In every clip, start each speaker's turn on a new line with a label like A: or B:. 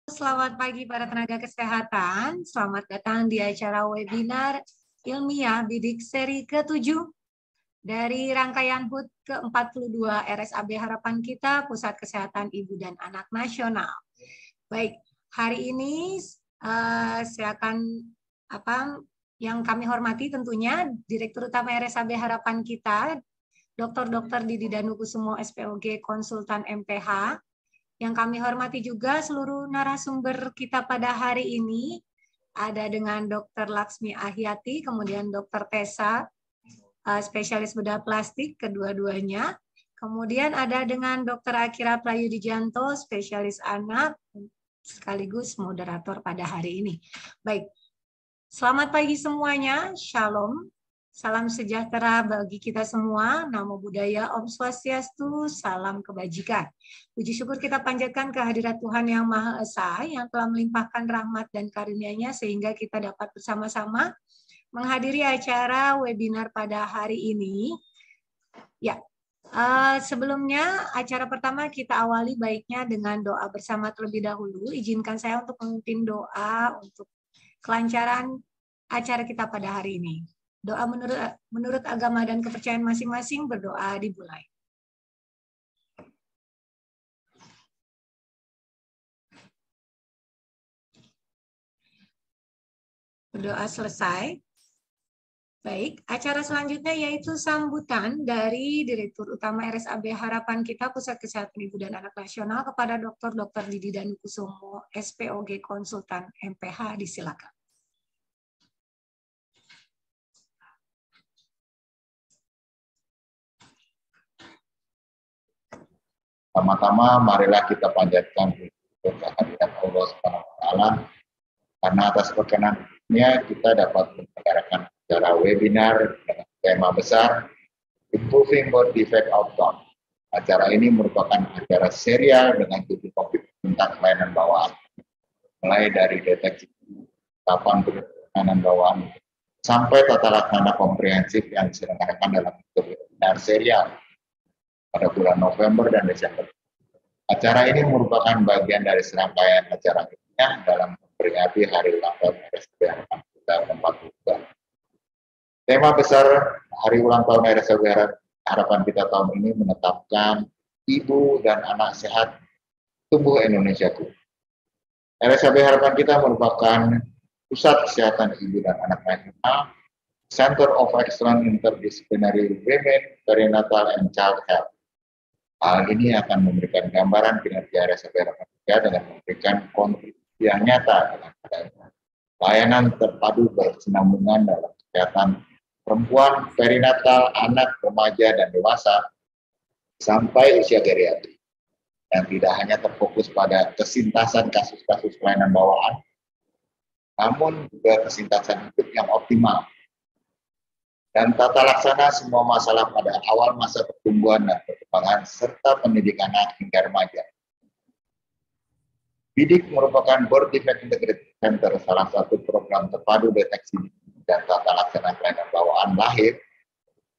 A: Selamat pagi para tenaga kesehatan. Selamat datang di acara webinar ilmiah bidik seri ke-7 dari rangkaian HUT ke-42 RSAB Harapan Kita, Pusat Kesehatan Ibu dan Anak Nasional. Baik, hari ini saya akan yang kami hormati tentunya Direktur Utama RSAB Harapan Kita, Dr. Didi Danukusumo SPOG Konsultan MPH. Yang kami hormati juga seluruh narasumber kita pada hari ini, ada dengan Dr. Laksmi Ahyati, kemudian Dr. Tessa, spesialis bedah plastik, kedua-duanya. Kemudian ada dengan Dr. Akira Prayudijanto, spesialis anak, sekaligus moderator pada hari ini. Baik, selamat pagi semuanya, Shalom. Salam sejahtera bagi kita semua, Namo Buddhaya, Om Swastiastu, salam kebajikan. Puji syukur kita panjatkan kehadirat Tuhan Yang Maha Esa yang telah melimpahkan rahmat dan karunia-Nya sehingga kita dapat bersama-sama menghadiri acara webinar pada hari ini. Ya, sebelumnya acara pertama kita awali baiknya dengan doa bersama terlebih dahulu. Izinkan saya untuk memimpin doa untuk kelancaran acara kita pada hari ini. Doa menurut agama dan kepercayaan masing-masing, berdoa dimulai. Berdoa selesai. Baik, acara selanjutnya yaitu sambutan dari Direktur Utama RSAB Harapan Kita Pusat Kesehatan Ibu dan Anak Nasional kepada Dr. Didi Danukusumo SPOG Konsultan MPH. Disilakan.
B: Pertama-tama marilah kita panjatkan kehadirat Allah SWT karena atas perkenanannya kita dapat menyelenggarakan acara webinar dengan tema besar Improving Birth Defect Outcome. Acara ini merupakan acara serial dengan 7 topik tentang kelainan bawaan, mulai dari deteksi kapan kelainan bawaan sampai tata laksana komprehensif yang diselenggarakan dalam webinar serial pada bulan November dan Desember. Acara ini merupakan bagian dari serangkaian acara ilmiah dalam memperingati Hari Ulang Tahun RSAB Harapan Kita ke-42. Tema besar Hari Ulang Tahun RSAB Harapan Kita tahun ini menetapkan Ibu dan Anak Sehat Tumbuh Indonesiaku. RSAB Harapan Kita merupakan Pusat Kesehatan Ibu dan Anak Nasional, Center of Excellence Interdisciplinary Women, Perinatal and Child Health. Hal ini akan memberikan gambaran kinerja RSAB Harapan Kita dengan memberikan kontribusi yang nyata dalam layanan terpadu berkesinambungan dalam kesehatan perempuan, perinatal, anak, remaja, dan dewasa sampai usia geriatri. Dan tidak hanya terfokus pada kesintasan kasus-kasus kelainan bawaan, namun juga kesintasan hidup yang optimal dan tata laksana semua masalah pada awal masa pertumbuhan dan perkembangan serta pendidikan anak hingga remaja. BIDIK merupakan Birth Defect Integrated Center, salah satu program terpadu deteksi dan tata laksana kelainan bawaan lahir,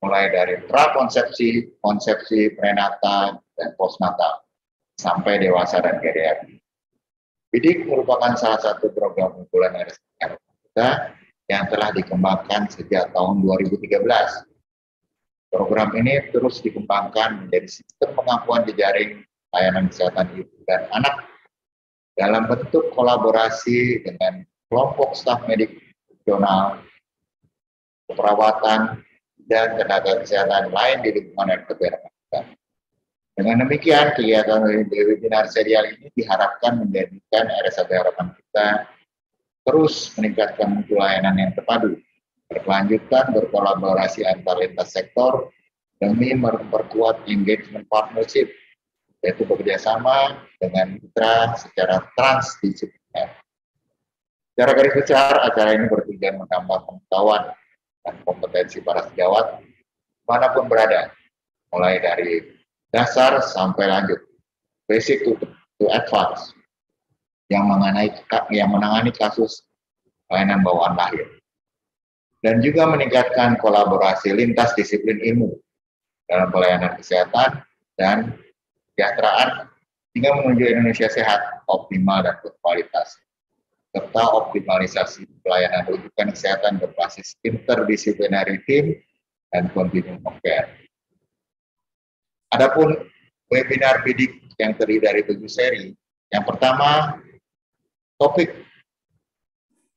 B: mulai dari prakonsepsi, konsepsi, prenatal, dan postnatal, sampai dewasa dan geriatri. BIDIK merupakan salah satu program unggulan RSAB kita yang telah dikembangkan sejak tahun 2013. Program ini terus dikembangkan menjadi sistem pengakuan jejaring layanan kesehatan ibu dan anak dalam bentuk kolaborasi dengan kelompok staf medik nasional, keperawatan, dan tenaga kesehatan lain di lingkungan RSAB Harapan Kita. Dengan demikian, kegiatan webinar serial ini diharapkan menjadikan RSAB Harapan Kita terus meningkatkan mutu layanan yang terpadu, berkelanjutan berkolaborasi antar lintas sektor demi memperkuat engagement partnership, yaitu bekerjasama dengan mitra secara transdisipliner. Secara garis besar, acara ini bertujuan menambah pengetahuan dan kompetensi para sejawat dimanapun berada, mulai dari dasar sampai lanjut, basic to advance, yang menangani kasus kelainan bawaan lahir, dan juga meningkatkan kolaborasi lintas disiplin ilmu dalam pelayanan kesehatan dan kesejahteraan hingga menuju Indonesia sehat, optimal, dan berkualitas, serta optimalisasi pelayanan rujukan kesehatan berbasis interdisciplinary team dan continuum of care. Adapun webinar bidik yang terdiri dari 7 seri. Yang pertama, topik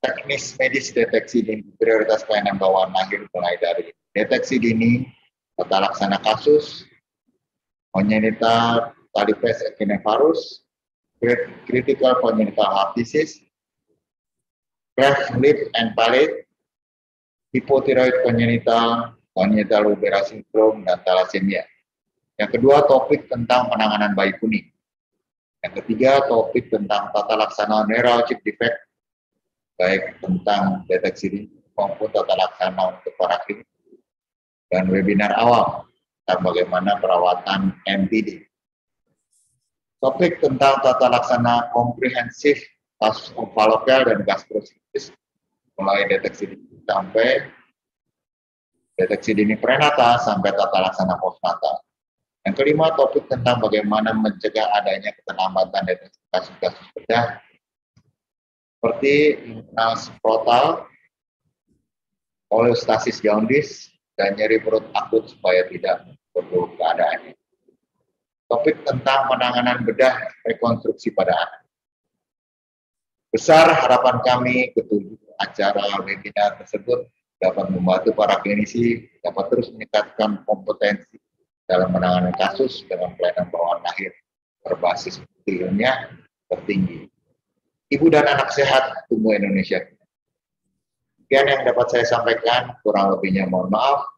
B: teknis medis deteksi dini, prioritas pelayanan bawaan lahir mulai dari deteksi dini, tata laksana kasus, congenital talipes equinovarus, critical congenital heart disease, cleft lip and palate, hipotiroid congenital, congenital rubella syndrome, dan thalassemia. Yang kedua, topik tentang penanganan bayi kuning. Yang ketiga, topik tentang tata laksana neurologic defect, baik tentang deteksi dini maupun tata laksana untuk para klinik. Dan webinar awal tentang bagaimana perawatan MPD. Topik tentang tata laksana komprehensif kasus omphalokal dan gastrositis, mulai deteksi dini sampai deteksi dini prenatal sampai tata laksana postnatal. Yang kelima, topik tentang bagaimana mencegah adanya keterlambatan deteksi kasus-kasus bedah seperti infeksi frontal, kolestasis jaundice, dan nyeri perut akut supaya tidak perlu keadaannya. Topik tentang penanganan bedah rekonstruksi pada anak. Besar harapan kami ketujuh acara webinar tersebut dapat membantu para klinisi dapat terus meningkatkan kompetensi dalam menangani kasus dengan pelayanan bawaan lahir berbasis bukti ilmiah tertinggi. Ibu dan anak sehat, tumbuh Indonesia. Sekian yang dapat saya sampaikan, kurang lebihnya mohon maaf.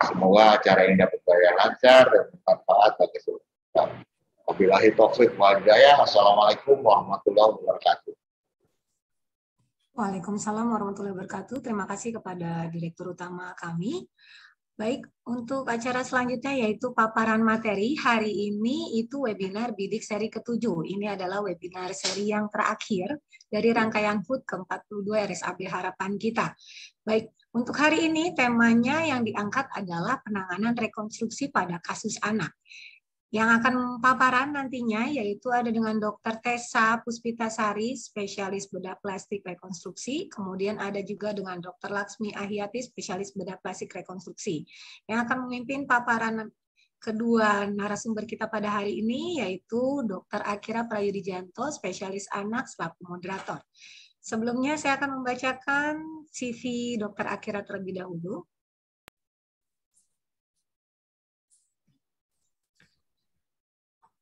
B: Semoga acara ini dapat berjalan lancar dan bermanfaat bagi seluruh kita. Wabillahi taufiq wal hidayah. Assalamualaikum warahmatullahi wabarakatuh.
A: Waalaikumsalam warahmatullahi wabarakatuh. Terima kasih kepada Direktur Utama kami. Baik, untuk acara selanjutnya yaitu paparan materi. Hari ini itu webinar bidik seri ke-7. Ini adalah webinar seri yang terakhir dari rangkaian HUT ke-42 RSAB Harapan Kita. Baik, untuk hari ini temanya yang diangkat adalah penanganan rekonstruksi pada kasus anak. Yang akan paparan nantinya yaitu ada dengan Dr. Tessa Puspitasari, spesialis bedah plastik rekonstruksi. Kemudian ada juga dengan Dr. Laksmi Ahyati, spesialis bedah plastik rekonstruksi. Yang akan memimpin paparan kedua narasumber kita pada hari ini yaitu Dr. Akira Prayudijanto, spesialis anak selaku moderator. Sebelumnya saya akan membacakan CV Dr. Akira terlebih dahulu.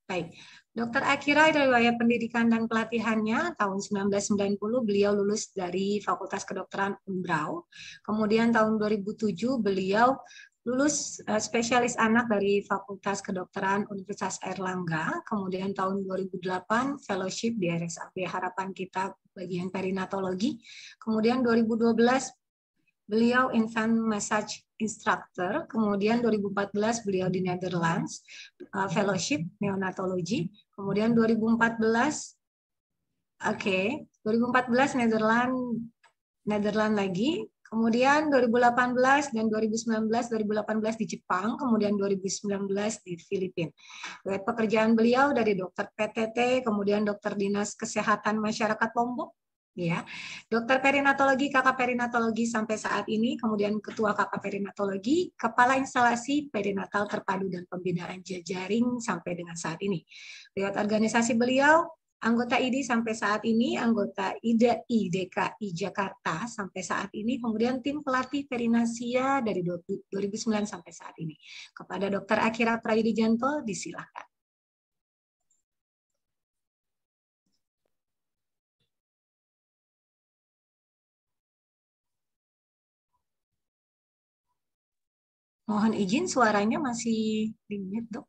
A: Baik, Dr. Akira dari riwayat pendidikan dan pelatihannya tahun 1990 beliau lulus dari Fakultas Kedokteran Unbrau. Kemudian tahun 2007 beliau lulus spesialis anak dari Fakultas Kedokteran Universitas Airlangga. Kemudian tahun 2008 fellowship di RSAB Harapan Kita bagian perinatologi. Kemudian 2012 beliau infant massage instructor, kemudian 2014 beliau di Netherlands, fellowship neonatologi, kemudian 2014, 2014 Netherlands lagi, kemudian 2018 dan 2019 di Jepang, kemudian 2019 di Filipina. Riwayat pekerjaan beliau dari dokter PTT, kemudian dokter Dinas Kesehatan Masyarakat Lombok, ya, dokter perinatologi, kakak perinatologi sampai saat ini, kemudian ketua kakak perinatologi, kepala instalasi perinatal terpadu dan pembinaan jejaring sampai dengan saat ini. Riwayat organisasi beliau, anggota ID sampai saat ini, anggota IDKI Jakarta sampai saat ini, kemudian tim pelatih Perinasia dari 2009 sampai saat ini. Kepada Dr. Akira Prayudijanto, disilakan. Mohon izin, suaranya masih di mute, Dok.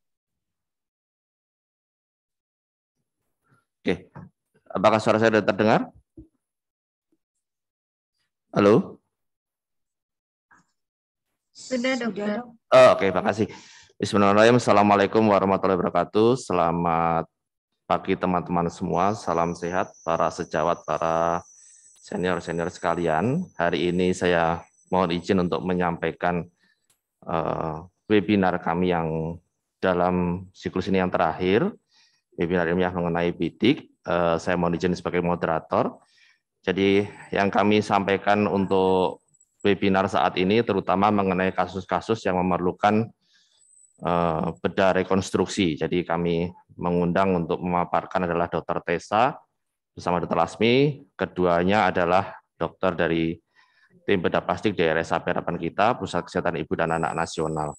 C: Oke, apakah suara saya sudah terdengar? Halo?
A: Sudah, Dok.
C: Oh, oke, makasih. Bismillahirrahmanirrahim. Assalamualaikum warahmatullahi wabarakatuh. Selamat pagi teman-teman semua. Salam sehat para sejawat, para senior-senior sekalian. Hari ini saya mohon izin untuk menyampaikan webinar kami yang dalam siklus ini yang terakhir, webinar ilmiah mengenai bidik. Saya mohon izin sebagai moderator. Jadi yang kami sampaikan untuk webinar saat ini terutama mengenai kasus-kasus yang memerlukan bedah rekonstruksi. Jadi kami mengundang untuk memaparkan adalah Dr. Tessa bersama Dr. Lasmi. Keduanya adalah dokter dari tim bedah plastik di RSAP Harapan Kita, Pusat Kesehatan Ibu dan Anak Nasional.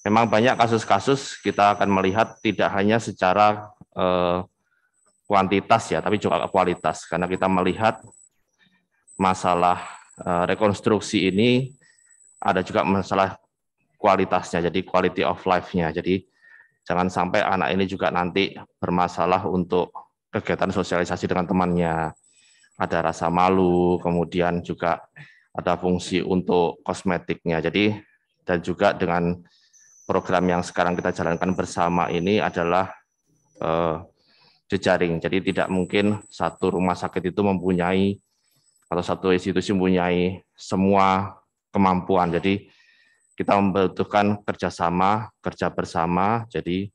C: Memang banyak kasus-kasus kita akan melihat tidak hanya secara kuantitas ya, tapi juga kualitas. Karena kita melihat masalah rekonstruksi ini ada juga masalah kualitasnya, jadi quality of life-nya. Jadi jangan sampai anak ini juga nanti bermasalah untuk kegiatan sosialisasi dengan temannya. Ada rasa malu, kemudian juga ada fungsi untuk kosmetiknya. Jadi dan juga dengan program yang sekarang kita jalankan bersama ini adalah jejaring. Jadi tidak mungkin satu rumah sakit itu mempunyai atau satu institusi mempunyai semua kemampuan. Jadi kita membutuhkan kerjasama, kerja bersama. Jadi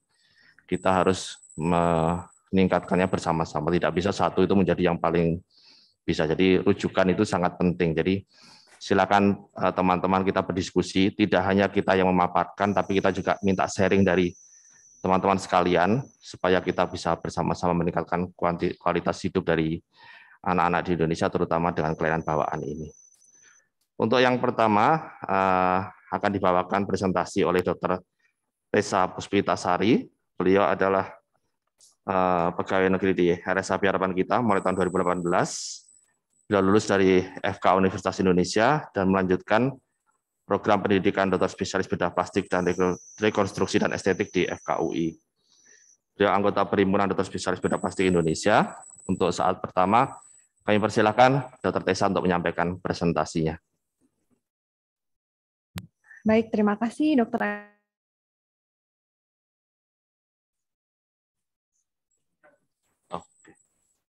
C: kita harus meningkatkannya bersama-sama. Tidak bisa satu itu menjadi yang paling bisa. Jadi rujukan itu sangat penting. Jadi silakan teman-teman kita berdiskusi. Tidak hanya kita yang memaparkan, tapi kita juga minta sharing dari teman-teman sekalian supaya kita bisa bersama-sama meningkatkan kualitas hidup dari anak-anak di Indonesia, terutama dengan kelainan bawaan ini. Untuk yang pertama akan dibawakan presentasi oleh Dr. Tessa Puspitasari. Beliau adalah pegawai negeri di RSAP Harapan Kita mulai tahun 2018. Beliau lulus dari FK Universitas Indonesia dan melanjutkan program pendidikan dokter spesialis bedah plastik dan rekonstruksi dan estetik di FKUI. Beliau anggota Perhimpunan Dokter Spesialis Bedah Plastik Indonesia. Untuk saat pertama, kami persilakan Dr. Tessa untuk menyampaikan presentasinya.
D: Baik, terima kasih Dr.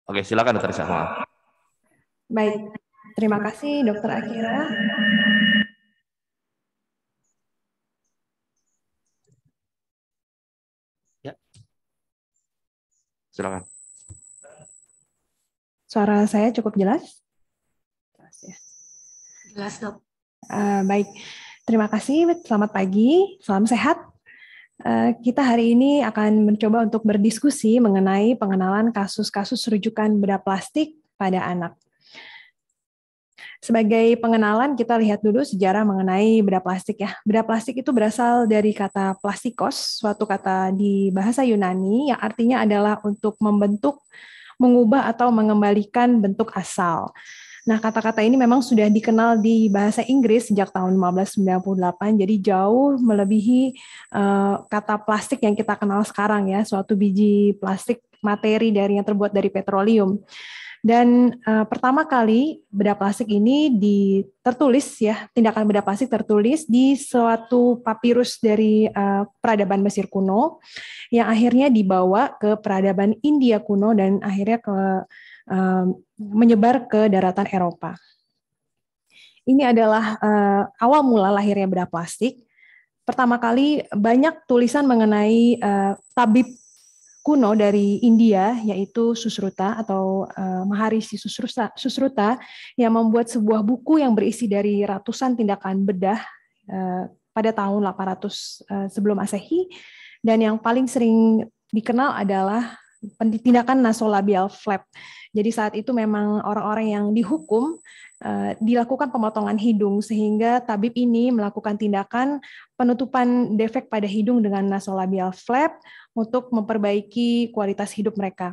C: Oke, silakan Dr. Tessa.
D: Baik, terima kasih Dr. Akira.
C: Ya. Silakan.
D: Suara saya cukup jelas? Jelas ya.
A: Jelas, Dok.
D: Baik, terima kasih. Selamat pagi, salam sehat. Kita hari ini akan mencoba untuk berdiskusi mengenai pengenalan kasus-kasus rujukan bedah plastik pada anak. Sebagai pengenalan, kita lihat dulu sejarah mengenai bedah plastik ya. Bedah plastik itu berasal dari kata plastikos, suatu kata di bahasa Yunani yang artinya adalah untuk membentuk, mengubah atau mengembalikan bentuk asal. Nah, kata-kata ini memang sudah dikenal di bahasa Inggris sejak tahun 1598, jadi jauh melebihi kata plastik yang kita kenal sekarang ya, suatu biji plastik materi yang terbuat dari petroleum. Dan pertama kali bedah plastik ini tertulis ya, tindakan bedah plastik tertulis di suatu papirus dari peradaban Mesir kuno yang akhirnya dibawa ke peradaban India kuno dan akhirnya menyebar ke daratan Eropa. Ini adalah awal mula lahirnya bedah plastik. Pertama kali banyak tulisan mengenai tabib kuno dari India, yaitu Susruta atau Maharishi Susruta, yang membuat sebuah buku yang berisi dari ratusan tindakan bedah pada tahun 800 sebelum Masehi, dan yang paling sering dikenal adalah tindakan nasolabial flap. Jadi saat itu memang orang-orang yang dihukum dilakukan pemotongan hidung, sehingga tabib ini melakukan tindakan penutupan defek pada hidung dengan nasolabial flap untuk memperbaiki kualitas hidup mereka.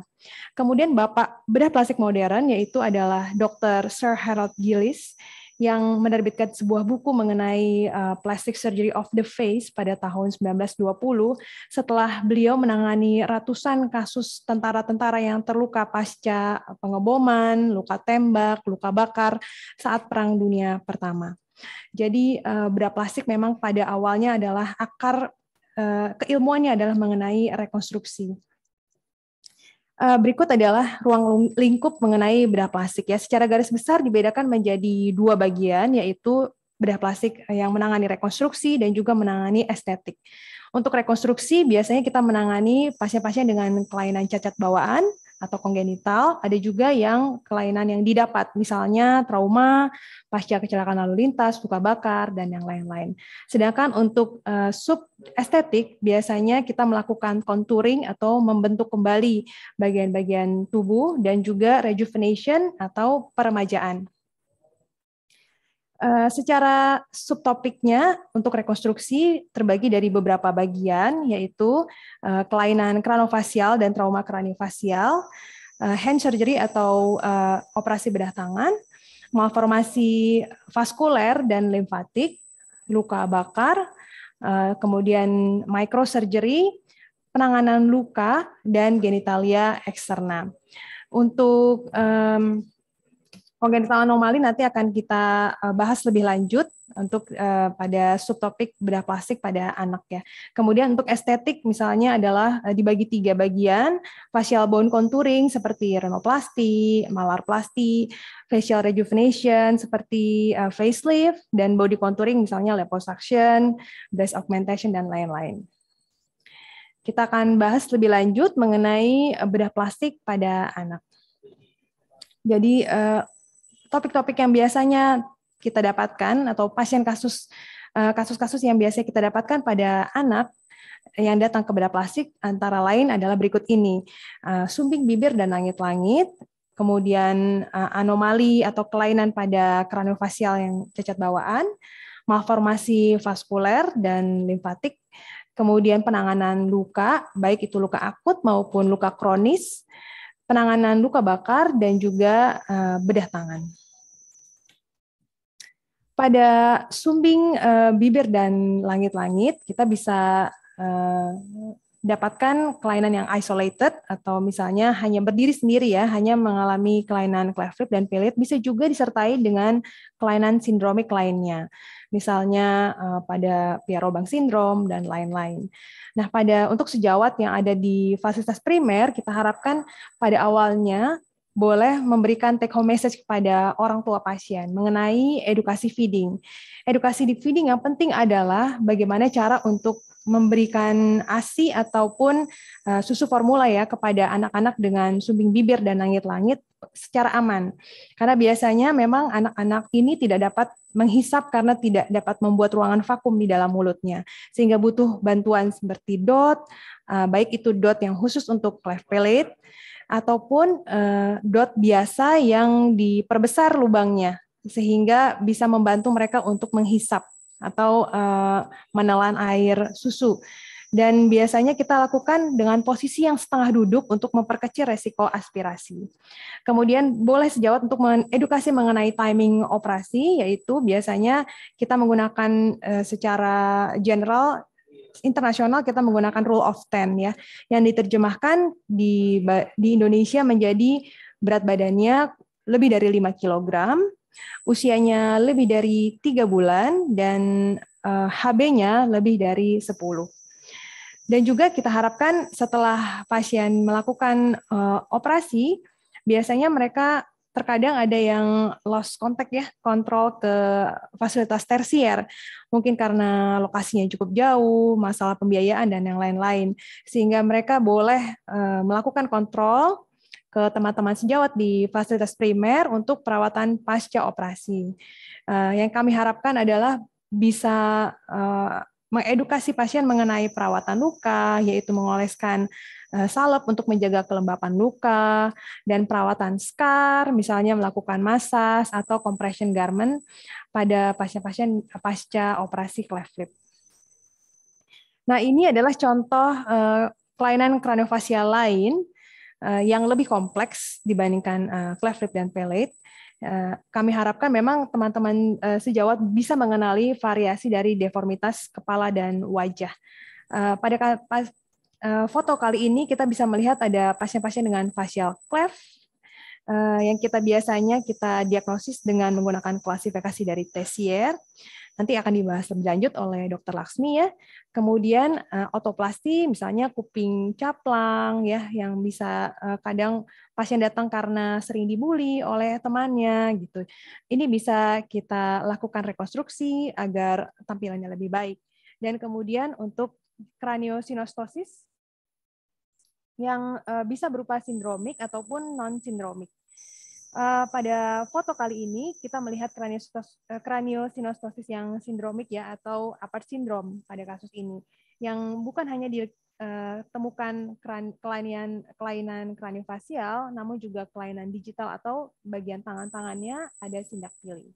D: Kemudian bapak bedah plastik modern yaitu adalah Dr. Sir Harold Gillis yang menerbitkan sebuah buku mengenai plastic surgery of the face pada tahun 1920 setelah beliau menangani ratusan kasus tentara-tentara yang terluka pasca pengeboman, luka tembak, luka bakar saat Perang Dunia Pertama. Jadi bedah plastik memang pada awalnya adalah akar keilmuannya adalah mengenai rekonstruksi. Berikut adalah ruang lingkup mengenai bedah plastik ya. Secara garis besar dibedakan menjadi dua bagian, yaitu bedah plastik yang menangani rekonstruksi dan juga menangani estetik. Untuk rekonstruksi biasanya kita menangani pasien-pasien dengan kelainan cacat bawaan atau kongenital, ada juga yang kelainan yang didapat, misalnya trauma, pasca kecelakaan lalu lintas, luka bakar, dan yang lain-lain. Sedangkan untuk sub estetik, biasanya kita melakukan contouring atau membentuk kembali bagian-bagian tubuh, dan juga rejuvenation atau peremajaan. Secara subtopiknya untuk rekonstruksi terbagi dari beberapa bagian, yaitu kelainan kranofasial dan trauma kraniofacial, hand surgery atau operasi bedah tangan, malformasi vaskuler dan limfatik, luka bakar, kemudian microsurgery, penanganan luka, dan genitalia eksterna. Untuk kongenital anomali nanti akan kita bahas lebih lanjut untuk pada subtopik bedah plastik pada anak ya. Kemudian untuk estetik misalnya adalah dibagi 3 bagian, facial bone contouring seperti renoplasti, malarplasti, facial rejuvenation seperti facelift, dan body contouring misalnya liposuction, breast augmentation, dan lain-lain. Kita akan bahas lebih lanjut mengenai bedah plastik pada anak. Jadi topik-topik yang biasanya kita dapatkan atau kasus-kasus yang biasa kita dapatkan pada anak yang datang ke bedah plastik antara lain adalah berikut ini: sumbing bibir dan langit-langit, kemudian anomali atau kelainan pada kraniofacial yang cacat bawaan, malformasi vaskuler dan limfatik, kemudian penanganan luka, baik itu luka akut maupun luka kronis, penanganan luka bakar, dan juga bedah tangan. Pada sumbing bibir dan langit-langit, kita bisa dapatkan kelainan yang isolated atau misalnya hanya berdiri sendiri ya, hanya mengalami kelainan cleft lip dan palate, bisa juga disertai dengan kelainan sindromik lainnya. Misalnya pada Pierre-Robin syndrome dan lain-lain. Nah, untuk sejawat yang ada di fasilitas primer, kita harapkan pada awalnya boleh memberikan take home message kepada orang tua pasien mengenai edukasi feeding. Edukasi di feeding yang penting adalah bagaimana cara untuk memberikan ASI ataupun susu formula ya kepada anak-anak dengan sumbing bibir dan langit-langit secara aman. Karena biasanya memang anak-anak ini tidak dapat menghisap karena tidak dapat membuat ruangan vakum di dalam mulutnya. Sehingga butuh bantuan seperti DOT, baik itu DOT yang khusus untuk cleft palate, ataupun DOT biasa yang diperbesar lubangnya, sehingga bisa membantu mereka untuk menghisap atau menelan air susu. Dan biasanya kita lakukan dengan posisi yang setengah duduk untuk memperkecil resiko aspirasi. Kemudian boleh sejawat untuk mengedukasi mengenai timing operasi, yaitu biasanya kita menggunakan secara general internasional kita menggunakan rule of 10 ya, yang diterjemahkan di Indonesia menjadi berat badannya lebih dari 5 kg, usianya lebih dari 3 bulan, dan HB-nya lebih dari 10. Dan juga kita harapkan setelah pasien melakukan operasi, biasanya mereka terkadang ada yang lost contact ya, kontrol ke fasilitas tersier, mungkin karena lokasinya cukup jauh, masalah pembiayaan dan yang lain-lain, sehingga mereka boleh melakukan kontrol ke teman-teman sejawat di fasilitas primer untuk perawatan pasca operasi. Yang kami harapkan adalah bisa mengedukasi pasien mengenai perawatan luka, yaitu mengoleskan salep untuk menjaga kelembapan luka, dan perawatan scar, misalnya melakukan masas atau compression garment pada pasien-pasien pasca operasi cleft lip. Nah, ini adalah contoh kelainan kraniofacial lain yang lebih kompleks dibandingkan cleft lip dan palate. Kami harapkan memang teman-teman sejawat bisa mengenali variasi dari deformitas kepala dan wajah. Pada foto kali ini kita bisa melihat ada pasien-pasien dengan facial cleft yang biasanya kita diagnosis dengan menggunakan klasifikasi dari Tessier. Nanti akan dibahas lebih lanjut oleh Dr. Laksmi ya. Kemudian otoplasti, misalnya kuping caplang ya, yang bisa kadang pasien datang karena sering dibully oleh temannya gitu. Ini bisa kita lakukan rekonstruksi agar tampilannya lebih baik. Dan kemudian untuk kraniosinostosis yang bisa berupa sindromik ataupun non-sindromik. Pada foto kali ini kita melihat kraniosinostosis yang sindromik ya, atau Apert syndrome pada kasus ini, yang bukan hanya ditemukan kelainan kraniofasial, namun juga kelainan digital atau bagian tangan-tangannya ada sindak piling.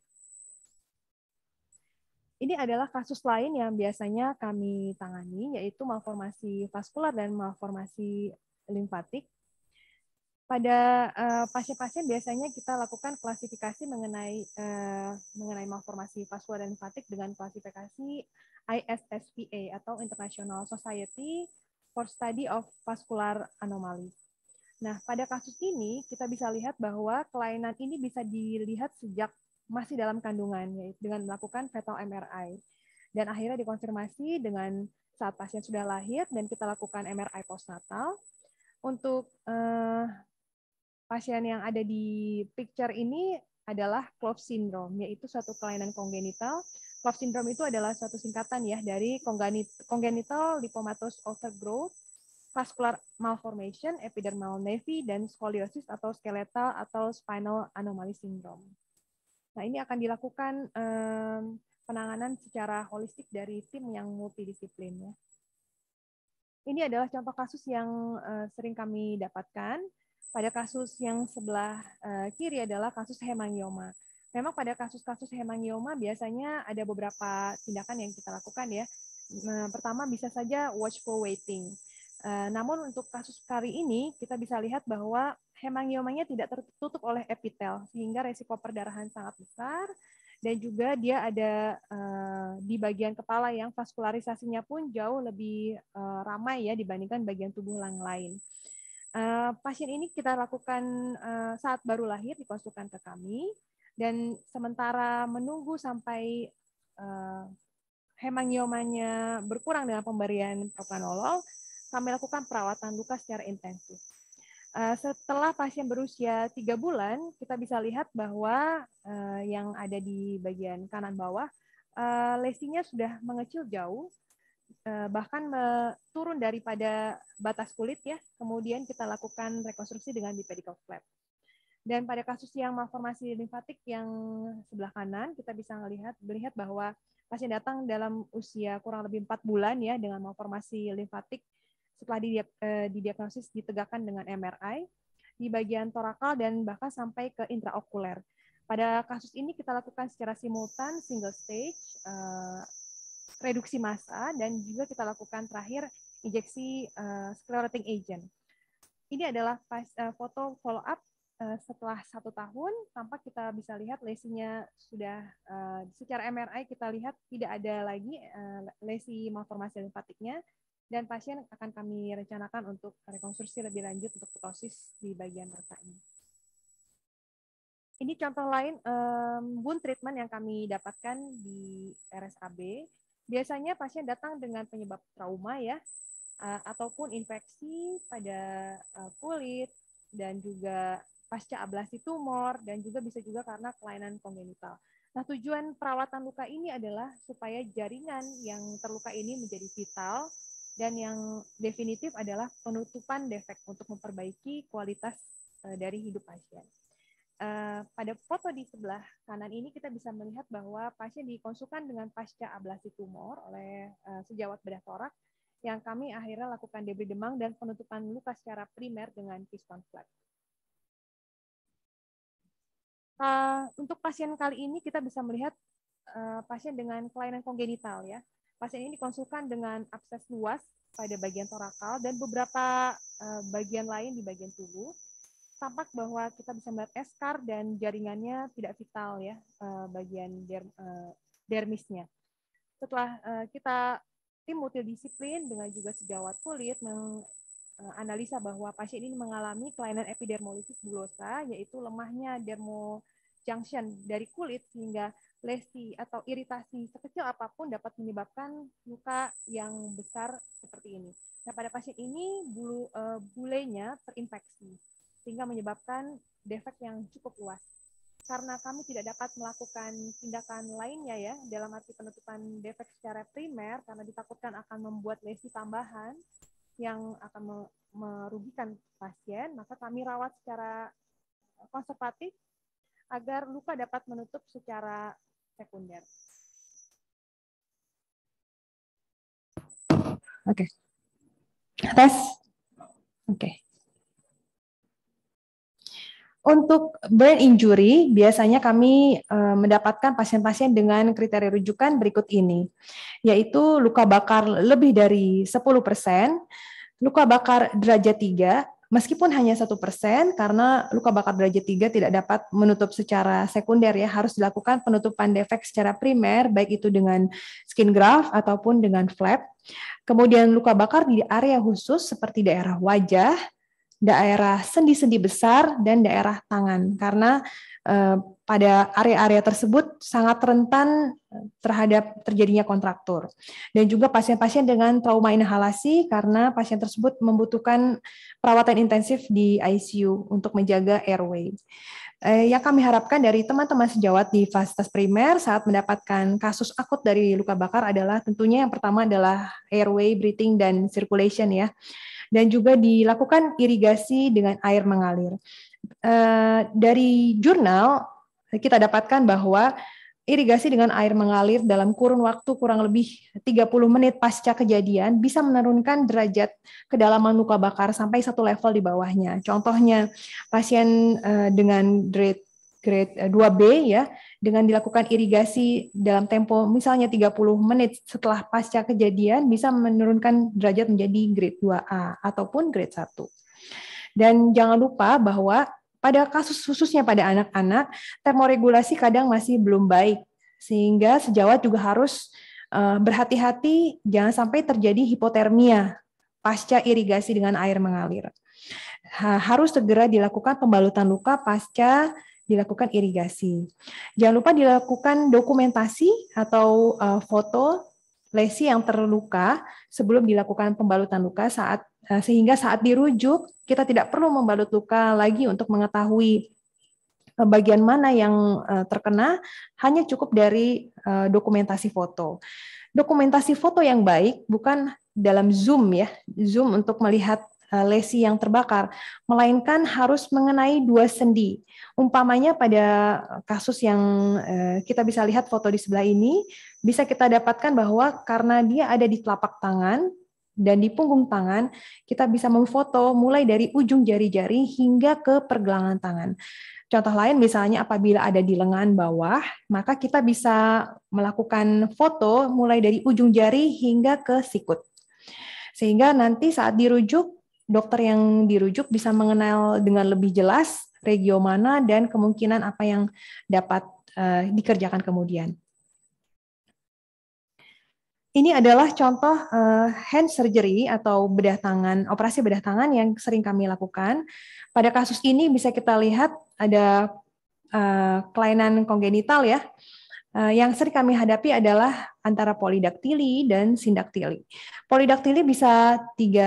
D: Ini adalah kasus lain yang biasanya kami tangani, yaitu malformasi vaskular dan malformasi limfatik. Pada pasien-pasien biasanya kita lakukan klasifikasi mengenai malformasi vaskular dan limfatik dengan klasifikasi ISSVA atau International Society for Study of Vascular Anomalies. Nah, pada kasus ini kita bisa lihat bahwa kelainan ini bisa dilihat sejak masih dalam kandungan, yaitu dengan melakukan fetal MRI. Dan akhirnya dikonfirmasi dengan saat pasien sudah lahir dan kita lakukan MRI postnatal. Untuk pasien yang ada di picture ini adalah CLOVE syndrome, yaitu suatu kelainan kongenital. CLOVE syndrome itu adalah suatu singkatan ya dari congenital lipomatous overgrowth, vascular malformation, epidermal nevus, dan scoliosis atau skeletal atau spinal anomaly syndrome. Nah, ini akan dilakukan penanganan secara holistik dari tim yang multidisiplin ya. Ini adalah contoh kasus yang sering kami dapatkan. Pada kasus yang sebelah kiri adalah kasus hemangioma. Memang pada kasus-kasus hemangioma biasanya ada beberapa tindakan yang kita lakukan ya. Pertama bisa saja watchful waiting. Namun untuk kasus kali ini kita bisa lihat bahwa hemangiomanya tidak tertutup oleh epitel sehingga resiko perdarahan sangat besar, dan juga dia ada di bagian kepala yang vaskularisasinya pun jauh lebih ramai ya dibandingkan bagian tubuh yang lain. Pasien ini kita lakukan saat baru lahir, dikonsulkan ke kami, dan sementara menunggu sampai hemangiomanya berkurang dengan pemberian propranolol, kami lakukan perawatan luka secara intensif. Setelah pasien berusia 3 bulan, kita bisa lihat bahwa yang ada di bagian kanan bawah, lesinya sudah mengecil jauh, bahkan turun daripada batas kulit ya. Kemudian kita lakukan rekonstruksi dengan bipedical flap. Dan pada kasus yang malformasi limfatik yang sebelah kanan, kita bisa melihat bahwa pasien datang dalam usia kurang lebih 4 bulan ya dengan malformasi limfatik setelah didiagnosis ditegakkan dengan MRI di bagian torakal dan bahkan sampai ke intraokuler. Pada kasus ini kita lakukan secara simultan single stage reduksi massa dan juga kita lakukan terakhir injeksi sclerosing agent. Ini adalah foto follow up setelah 1 tahun. Tampak kita bisa lihat lesinya sudah secara MRI kita lihat tidak ada lagi lesi malformasi limfatiknya, dan pasien akan kami rencanakan untuk rekonstruksi lebih lanjut untuk ptosis di bagian retaknya. Ini contoh lain wound treatment yang kami dapatkan di RSAB. Biasanya pasien datang dengan penyebab trauma ya, ataupun infeksi pada kulit, dan juga pasca ablasi tumor, dan juga bisa juga karena kelainan kongenital. Nah, tujuan perawatan luka ini adalah supaya jaringan yang terluka ini menjadi vital, dan yang definitif adalah penutupan defek untuk memperbaiki kualitas dari hidup pasien. Pada foto di sebelah kanan ini kita bisa melihat bahwa pasien dikonsulkan dengan pasca ablasi tumor oleh sejawat bedah torak, yang kami akhirnya lakukan debris demang dan penutupan luka secara primer dengan piston flap. Untuk pasien kali ini kita bisa melihat pasien dengan kelainan kongenital ya. Pasien ini dikonsulkan dengan abses luas pada bagian torakal dan beberapa bagian lain di bagian tubuh. Tampak bahwa kita bisa melihat eskar dan jaringannya tidak vital ya, bagian dermisnya. Setelah kita tim multidisiplin dengan juga sejawat kulit menganalisa bahwa pasien ini mengalami kelainan epidermolysis bullosa, yaitu lemahnya dermojunction dari kulit sehingga lesi atau iritasi sekecil apapun dapat menyebabkan luka yang besar seperti ini. Nah, pada pasien ini bulenya terinfeksi sehingga menyebabkan defek yang cukup luas. karena kami tidak dapat melakukan tindakan lainnya ya, dalam arti penutupan defek secara primer, karena ditakutkan akan membuat lesi tambahan yang akan merugikan pasien, maka kami rawat secara konservatif agar luka dapat menutup secara sekunder. Oke. Tes. Oke. Untuk brain injury, biasanya kami mendapatkan pasien-pasien dengan kriteria rujukan berikut ini, yaitu luka bakar lebih dari 10%, luka bakar derajat 3, meskipun hanya 1%, karena luka bakar derajat 3 tidak dapat menutup secara sekunder ya, harus dilakukan penutupan defek secara primer, baik itu dengan skin graft ataupun dengan flap. Kemudian luka bakar di area khusus seperti daerah wajah, daerah sendi-sendi besar, dan daerah tangan, karena pada area-area tersebut sangat rentan terhadap terjadinya kontraktur. Dan juga pasien-pasien dengan trauma inhalasi, karena pasien tersebut membutuhkan perawatan intensif di ICU untuk menjaga airway. Yang kami harapkan dari teman-teman sejawat di fasilitas primer saat mendapatkan kasus akut dari luka bakar adalah tentunya yang pertama adalah airway, breathing, dan circulation ya. Dan juga dilakukan irigasi dengan air mengalir. Dari jurnal kita dapatkan bahwa irigasi dengan air mengalir dalam kurun waktu kurang lebih 30 menit pasca kejadian bisa menurunkan derajat kedalaman luka bakar sampai 1 level di bawahnya. Contohnya pasien dengan grade 2B ya, dengan dilakukan irigasi dalam tempo misalnya 30 menit setelah pasca kejadian bisa menurunkan derajat menjadi grade 2A ataupun grade 1. Dan jangan lupa bahwa pada kasus khususnya pada anak-anak, termoregulasi kadang masih belum baik, sehingga sejawat juga harus berhati-hati jangan sampai terjadi hipotermia pasca irigasi dengan air mengalir. Harus segera dilakukan pembalutan luka pasca dilakukan irigasi. Jangan lupa dilakukan dokumentasi atau foto lesi yang terluka sebelum dilakukan pembalutan luka sehingga saat dirujuk kita tidak perlu membalut luka lagi untuk mengetahui bagian mana yang terkena, hanya cukup dari dokumentasi foto. Dokumentasi foto yang baik bukan dalam zoom ya, zoom untuk melihat lesi yang terbakar, melainkan harus mengenai 2 sendi. Umpamanya pada kasus yang kita bisa lihat foto di sebelah ini, bisa kita dapatkan bahwa karena dia ada di telapak tangan dan di punggung tangan, kita bisa memfoto mulai dari ujung jari-jari hingga ke pergelangan tangan. Contoh lain misalnya apabila ada di lengan bawah, maka kita bisa melakukan foto mulai dari ujung jari hingga ke sikut. Sehingga nanti saat dirujuk, dokter yang dirujuk bisa mengenal dengan lebih jelas regio mana dan kemungkinan apa yang dapat dikerjakan kemudian. Ini adalah contoh hand surgery atau bedah tangan, operasi bedah tangan yang sering kami lakukan. Pada kasus ini bisa kita lihat ada kelainan kongenital ya. Yang sering kami hadapi adalah antara polidaktili dan sindaktili. Polidaktili bisa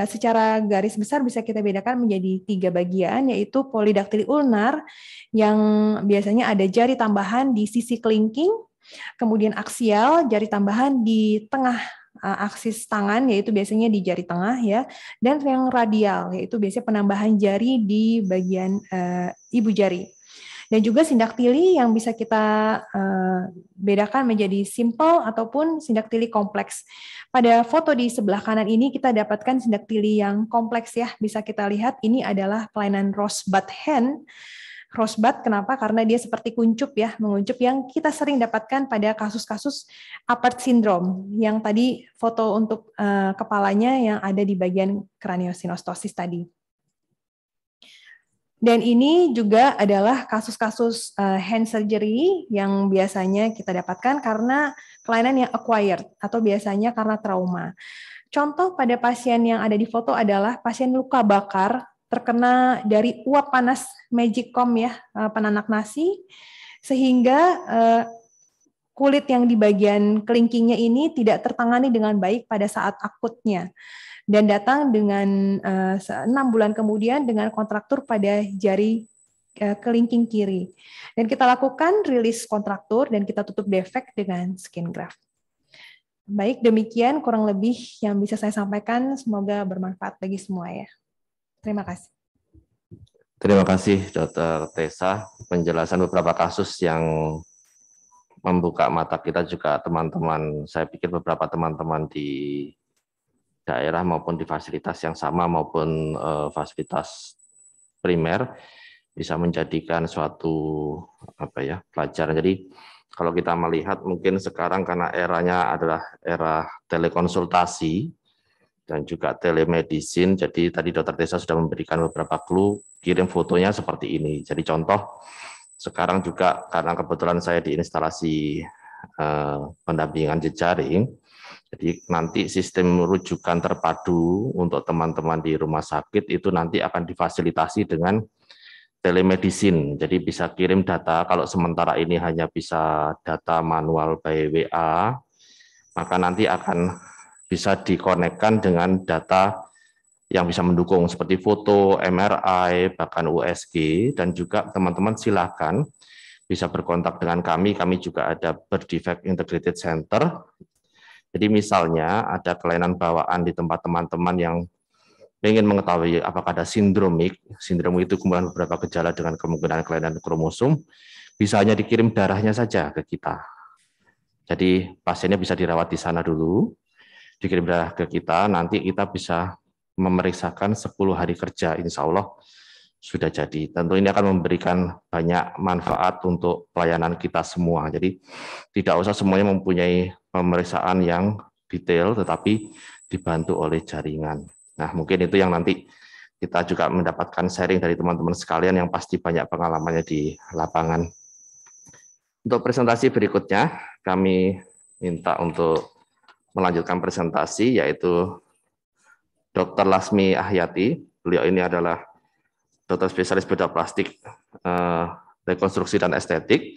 D: secara garis besar bisa kita bedakan menjadi 3 bagian, yaitu polidaktili ulnar yang biasanya ada jari tambahan di sisi kelingking, kemudian aksial, jari tambahan di tengah aksis tangan, yaitu biasanya di jari tengah ya, dan yang radial, yaitu biasanya penambahan jari di bagian ibu jari. Dan juga sindaktili yang bisa kita bedakan menjadi simple ataupun sindaktili kompleks. Pada foto di sebelah kanan ini kita dapatkan sindaktili yang kompleks ya. Bisa kita lihat ini adalah kelainan Rosbud hand. Rosbud kenapa? Karena dia seperti kuncup ya, menguncup yang kita sering dapatkan pada kasus-kasus Apert syndrome. Yang tadi foto untuk kepalanya yang ada di bagian kraniosinostosis tadi. Dan ini juga adalah kasus-kasus hand surgery yang biasanya kita dapatkan karena kelainan yang acquired atau biasanya karena trauma. Contoh pada pasien yang ada di foto adalah pasien luka bakar terkena dari uap panas magicom ya, penanak nasi, sehingga kulit yang di bagian kelingkingnya ini tidak tertangani dengan baik pada saat akutnya. Dan datang dengan 6 bulan kemudian dengan kontraktur pada jari kelingking kiri. Dan kita lakukan rilis kontraktur dan kita tutup defect dengan skin graft. Baik, demikian kurang lebih yang bisa saya sampaikan. Semoga bermanfaat bagi semua ya. Terima kasih.
C: Terima kasih Dr. Tessa, penjelasan beberapa kasus yang membuka mata kita juga teman-teman, saya pikir beberapa teman-teman di daerah maupun di fasilitas yang sama maupun fasilitas primer bisa menjadikan suatu pelajaran. Jadi kalau kita melihat mungkin sekarang karena eranya adalah era telekonsultasi dan juga telemedicine, jadi tadi Dr. Tessa sudah memberikan beberapa clue, kirim fotonya seperti ini. Jadi contoh, sekarang juga karena kebetulan saya di instalasi pendampingan jejaring, jadi nanti sistem rujukan terpadu untuk teman-teman di rumah sakit itu nanti akan difasilitasi dengan telemedicine, jadi bisa kirim data. Kalau sementara ini hanya bisa data manual by WA, maka nanti akan bisa dikonekkan dengan data yang bisa mendukung seperti foto, MRI, bahkan USG, dan juga teman-teman silakan bisa berkontak dengan kami juga ada Berdefect Integrated Center. Jadi misalnya ada kelainan bawaan di tempat teman-teman yang ingin mengetahui apakah ada sindromik itu kemudian beberapa gejala dengan kemungkinan kelainan kromosom, bisa hanya dikirim darahnya saja ke kita. Jadi pasiennya bisa dirawat di sana dulu, dikirim darah ke kita, nanti kita bisa memeriksakan 10 hari kerja, insya Allah sudah jadi. Tentu ini akan memberikan banyak manfaat untuk pelayanan kita semua. Jadi tidak usah semuanya mempunyai pemeriksaan yang detail, tetapi dibantu oleh jaringan. Nah, mungkin itu yang nanti kita juga mendapatkan sharing dari teman-teman sekalian yang pasti banyak pengalamannya di lapangan. Untuk presentasi berikutnya, kami minta untuk melanjutkan presentasi, yaitu Dr. Lasmi Ahyati. Beliau ini adalah dokter spesialis bedah plastik, rekonstruksi dan estetik.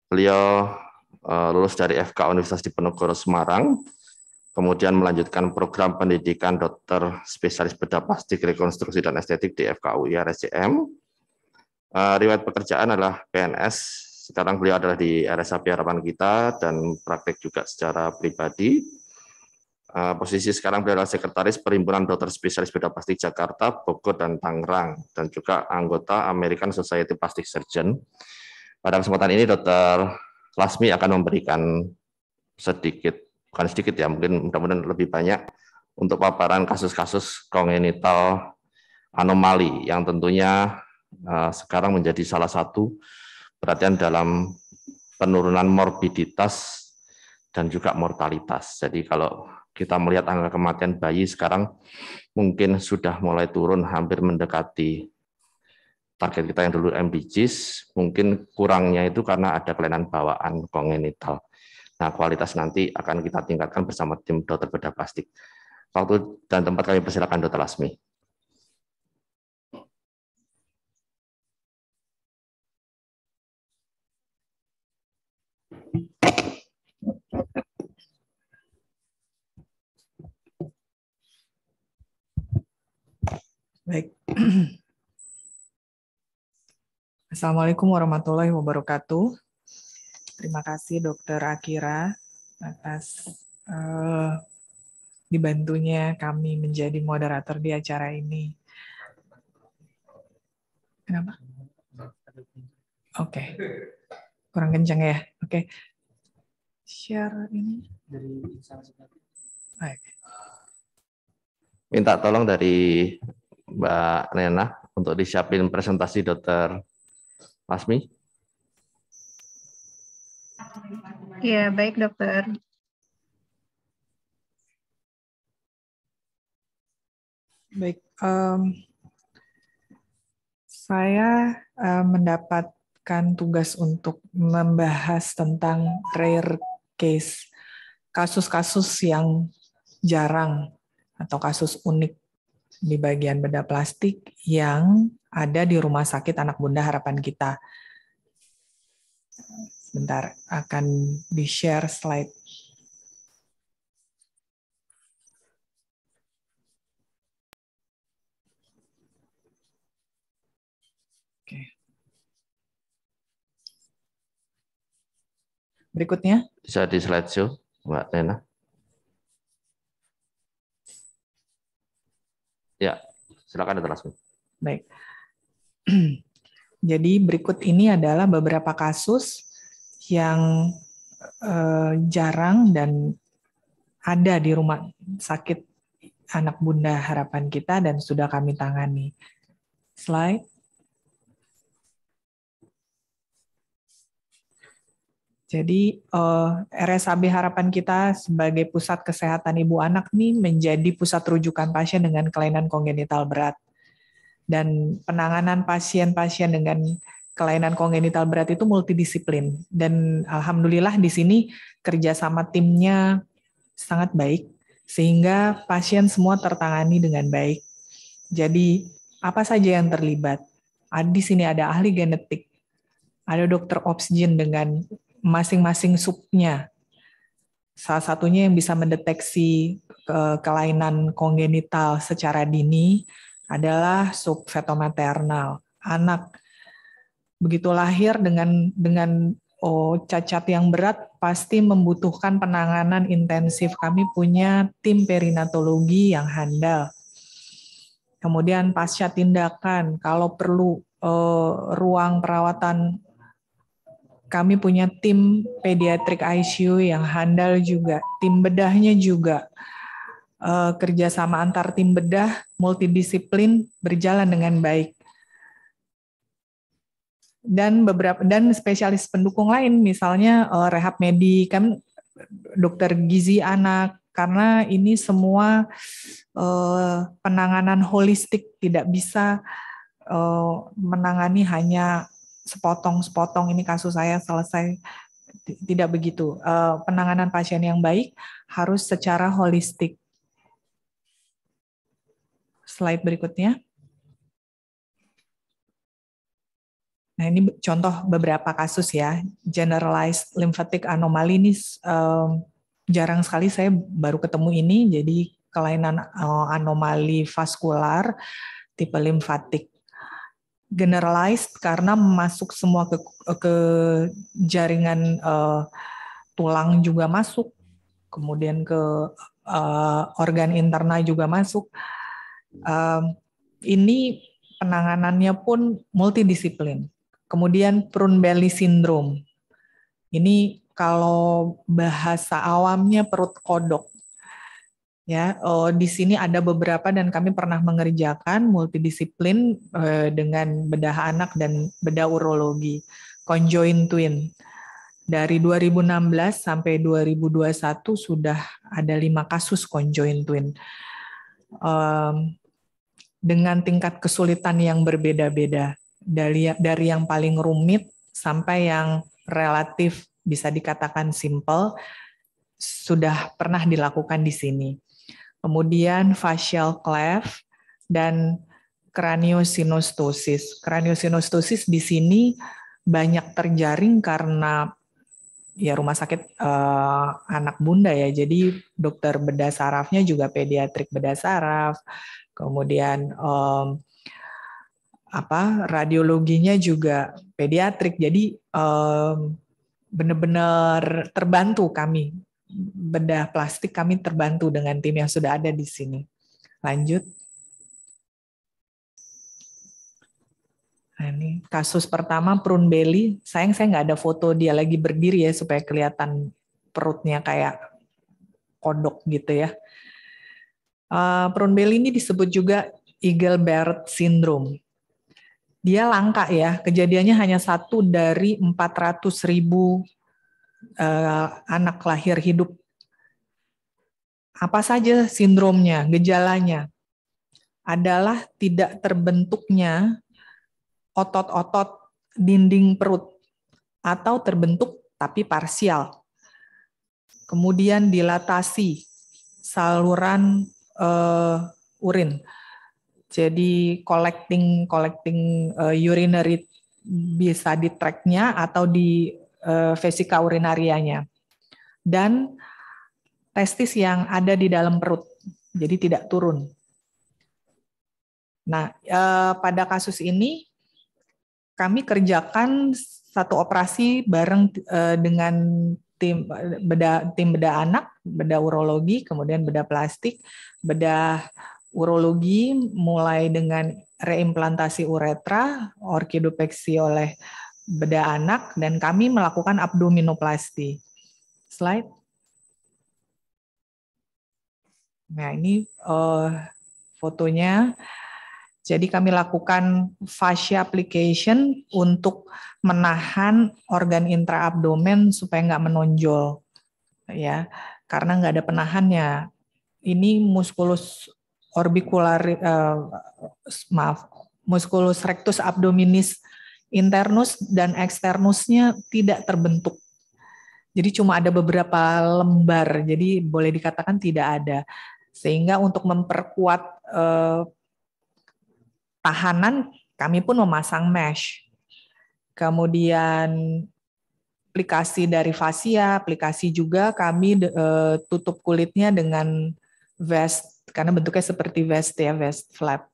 C: Beliau lulus dari FK Universitas Diponegoro Semarang, kemudian melanjutkan program pendidikan dokter spesialis bedah plastik, rekonstruksi dan estetik di FKUI RSCM. Riwayat pekerjaan adalah PNS, sekarang beliau adalah di RSAP Harapan Kita dan praktek juga secara pribadi. Posisi sekarang beliau adalah sekretaris Perhimpunan Dokter Spesialis Bedah Plastik Jakarta, Bogor, dan Tangerang, dan juga anggota American Society Plastic Surgeon. Pada kesempatan ini Dr. Lasmi akan memberikan bukan sedikit ya, mungkin mudah-mudahan lebih banyak untuk paparan kasus-kasus kongenital anomali yang tentunya sekarang menjadi salah satu perhatian dalam penurunan morbiditas dan juga mortalitas. Jadi kalau kita melihat angka kematian bayi sekarang mungkin sudah mulai turun, hampir mendekati target kita yang dulu MDGs, mungkin kurangnya itu karena ada kelainan bawaan kongenital. Nah, kualitas nanti akan kita tingkatkan bersama tim dokter bedah plastik. Waktu dan tempat kami persilakan Dr. Lasmi.
E: Baik. Assalamualaikum warahmatullahi wabarakatuh. Terima kasih Dr. Akira atas dibantunya kami menjadi moderator di acara ini. Kenapa? Oke. Kurang kencang ya? Oke. Share ini. Baik.
C: Minta tolong dari Mbak Nena untuk disiapin presentasi Dr. Lasmi.
F: Ya, baik dokter.
E: Baik, saya mendapatkan tugas untuk membahas tentang rare case, kasus-kasus yang jarang atau kasus unik di bagian bedah plastik yang ada di Rumah Sakit Anak Bunda Harapan Kita. Sebentar, akan di-share slide. Oke, Berikutnya.
C: Bisa di slideshow, Mbak Nena. Ya, silakan Dr. Lasmi.
E: Baik. Jadi berikut ini adalah beberapa kasus yang jarang dan ada di rumah sakit anak bunda harapan kita dan sudah kami tangani. Slide. Jadi RSAB harapan kita sebagai pusat kesehatan ibu anak nih menjadi pusat rujukan pasien dengan kelainan kongenital berat. Dan penanganan pasien-pasien dengan kelainan kongenital berat itu multidisiplin. Dan alhamdulillah di sini kerjasama timnya sangat baik, sehingga pasien semua tertangani dengan baik. Jadi apa saja yang terlibat? Di sini ada ahli genetik, ada dokter obsgin dengan masing-masing subnya. Salah satunya yang bisa mendeteksi kelainan kongenital secara dini adalah sub feto-maternal. Anak begitu lahir dengan cacat yang berat pasti membutuhkan penanganan intensif. Kami punya tim perinatologi yang handal. Kemudian pasca tindakan, kalau perlu ruang perawatan, kami punya tim pediatric ICU yang handal juga. Tim bedahnya juga kerjasama antar tim bedah multidisiplin berjalan dengan baik. Dan spesialis pendukung lain, misalnya rehab medik, kan dokter gizi anak, karena ini semua penanganan holistik, tidak bisa menangani hanya sepotong-sepotong, ini kasus saya selesai, tidak begitu. Penanganan pasien yang baik harus secara holistik. Slide berikutnya. Nah, ini contoh beberapa kasus ya. Generalized lymphatic anomaly ini jarang sekali saya baru ketemu ini, jadi kelainan anomali vaskular tipe limfatik. Generalized karena masuk semua ke jaringan tulang juga masuk, kemudian ke organ interna juga masuk. Ini penanganannya pun multidisiplin. Kemudian Prune-Belly syndrome. Ini kalau bahasa awamnya perut kodok. Ya, di sini ada beberapa dan kami pernah mengerjakan multidisiplin dengan bedah anak dan bedah urologi, conjoined twin. Dari 2016 sampai 2021 sudah ada 5 kasus conjoined twin. Dengan tingkat kesulitan yang berbeda-beda, dari yang paling rumit sampai yang relatif bisa dikatakan simple, sudah pernah dilakukan di sini. Kemudian facial cleft dan craniosinostosis. Craniosinostosis di sini banyak terjaring karena ya rumah sakit anak bunda ya. Jadi dokter bedah sarafnya juga pediatrik bedah saraf. Kemudian radiologinya juga pediatrik. Jadi benar-benar terbantu kami. Bedah plastik kami terbantu dengan tim yang sudah ada di sini. Lanjut. Nah, ini kasus pertama Prune-Belly. Sayang saya nggak ada foto dia lagi berdiri ya supaya kelihatan perutnya kayak kodok gitu ya. Prune-Belly ini disebut juga Engelbert syndrome. Dia langka ya. Kejadiannya hanya 1 dari 400.000 anak lahir hidup. Apa saja sindromnya, gejalanya? Adalah tidak terbentuknya otot-otot dinding perut atau terbentuk tapi parsial. Kemudian dilatasi saluran urin. Jadi collecting urinary bisa di tract-nya atau di vesika urinarianya. Dan testis yang ada di dalam perut, jadi tidak turun. Nah, pada kasus ini kami kerjakan satu operasi bareng dengan tim bedah anak, bedah urologi, kemudian bedah plastik, bedah urologi mulai dengan reimplantasi uretra, orkidopeksi oleh bedah anak, dan kami melakukan abdominoplasti. Slide. Nah, ini fotonya. Jadi kami lakukan fascia application untuk menahan organ intraabdomen supaya nggak menonjol, ya, karena nggak ada penahannya. Ini musculus musculus rectus abdominis internus dan externusnya tidak terbentuk. Jadi cuma ada beberapa lembar, jadi boleh dikatakan tidak ada. Sehingga untuk memperkuat tahanan, kami pun memasang mesh. Kemudian aplikasi dari fascia, aplikasi juga kami tutup kulitnya dengan vest, karena bentuknya seperti vest ya, vest flap.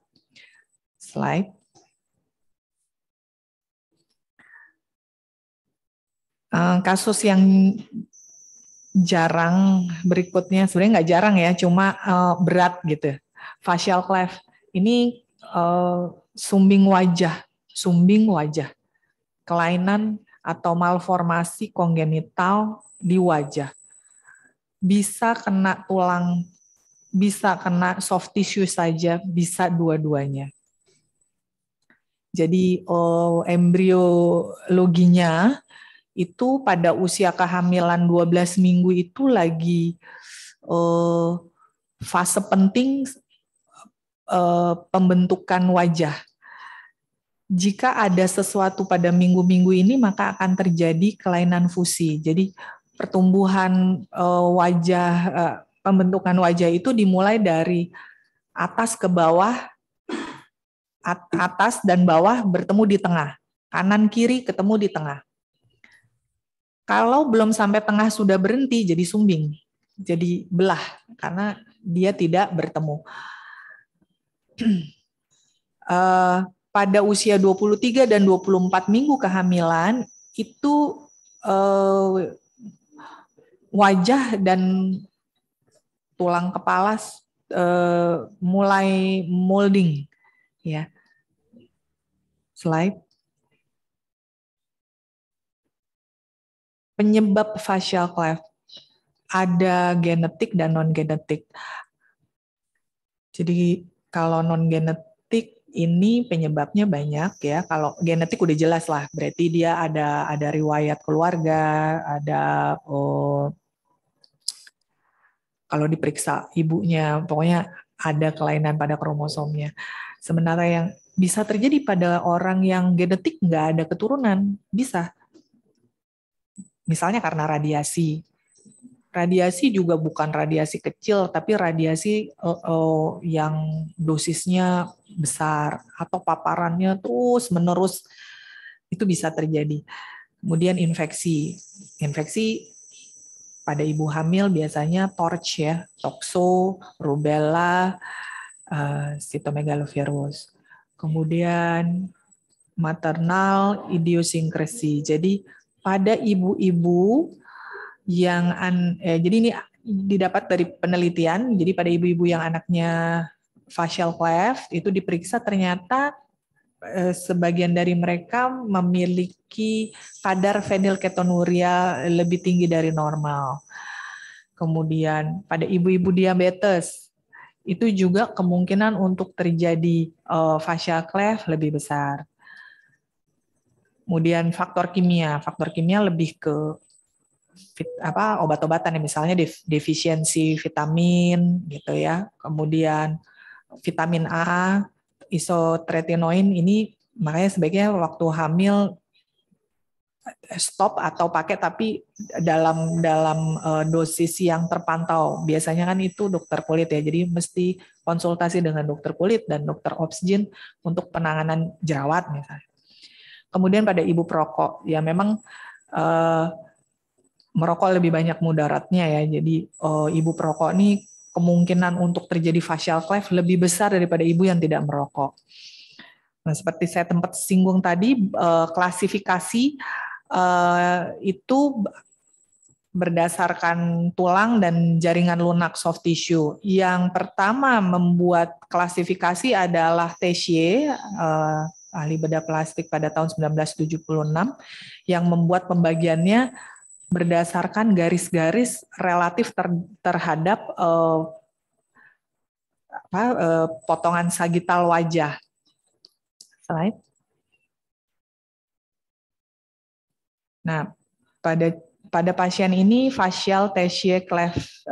E: Slide. Kasus yang jarang berikutnya, sebenarnya nggak jarang ya, cuma berat gitu. Facial cleft. Ini sumbing wajah, kelainan atau malformasi kongenital di wajah. Bisa kena tulang, bisa kena soft tissue saja, bisa dua-duanya. Jadi embriologinya itu pada usia kehamilan 12 minggu itu lagi fase penting pembentukan wajah. Jika ada sesuatu pada minggu-minggu ini, maka akan terjadi kelainan fusi. Jadi pertumbuhan wajah, pembentukan wajah itu dimulai dari atas ke bawah, atas dan bawah bertemu di tengah, kanan kiri ketemu di tengah. Kalau belum sampai tengah sudah berhenti, jadi sumbing, jadi belah karena dia tidak bertemu. Pada usia 23 dan 24 minggu kehamilan itu wajah dan tulang kepala mulai molding, ya. Slide. Penyebab facial cleft ada genetik dan non genetik. Jadi kalau non genetik ini penyebabnya banyak ya. Kalau genetik udah jelas lah, berarti dia ada riwayat keluarga, ada kalau diperiksa ibunya, pokoknya ada kelainan pada kromosomnya. Sementara yang bisa terjadi pada orang yang genetik nggak ada keturunan, bisa. Misalnya karena radiasi. Radiasi juga bukan radiasi kecil, tapi radiasi yang dosisnya besar atau paparannya terus-menerus, itu bisa terjadi. Kemudian infeksi. Infeksi pada ibu hamil biasanya torch ya, toxo, rubella, cytomegalovirus. Kemudian maternal idiosincrasy. Jadi pada ibu-ibu yang jadi ini didapat dari penelitian, jadi pada ibu-ibu yang anaknya facial cleft itu diperiksa, ternyata sebagian dari mereka memiliki kadar fenilketonuria lebih tinggi dari normal. Kemudian pada ibu-ibu diabetes itu juga kemungkinan untuk terjadi facial cleft lebih besar. Kemudian faktor kimia lebih ke obat-obatan ya, misalnya defisiensi vitamin gitu ya. Kemudian vitamin A, isotretinoin ini makanya sebaiknya waktu hamil stop atau pakai tapi dalam dosis yang terpantau. Biasanya kan itu dokter kulit ya. Jadi mesti konsultasi dengan dokter kulit dan dokter obsgin untuk penanganan jerawat misalnya. Kemudian pada ibu perokok, ya memang merokok lebih banyak mudaratnya ya. Jadi ibu perokok ini kemungkinan untuk terjadi facial cleft lebih besar daripada ibu yang tidak merokok. Nah, seperti saya sempat singgung tadi, klasifikasi itu berdasarkan tulang dan jaringan lunak soft tissue. Yang pertama membuat klasifikasi adalah Teixier, ahli bedah plastik pada tahun 1976, yang membuat pembagiannya berdasarkan garis-garis relatif terhadap potongan sagital wajah. Slide. Nah, pada pasien ini facial Teixier cleft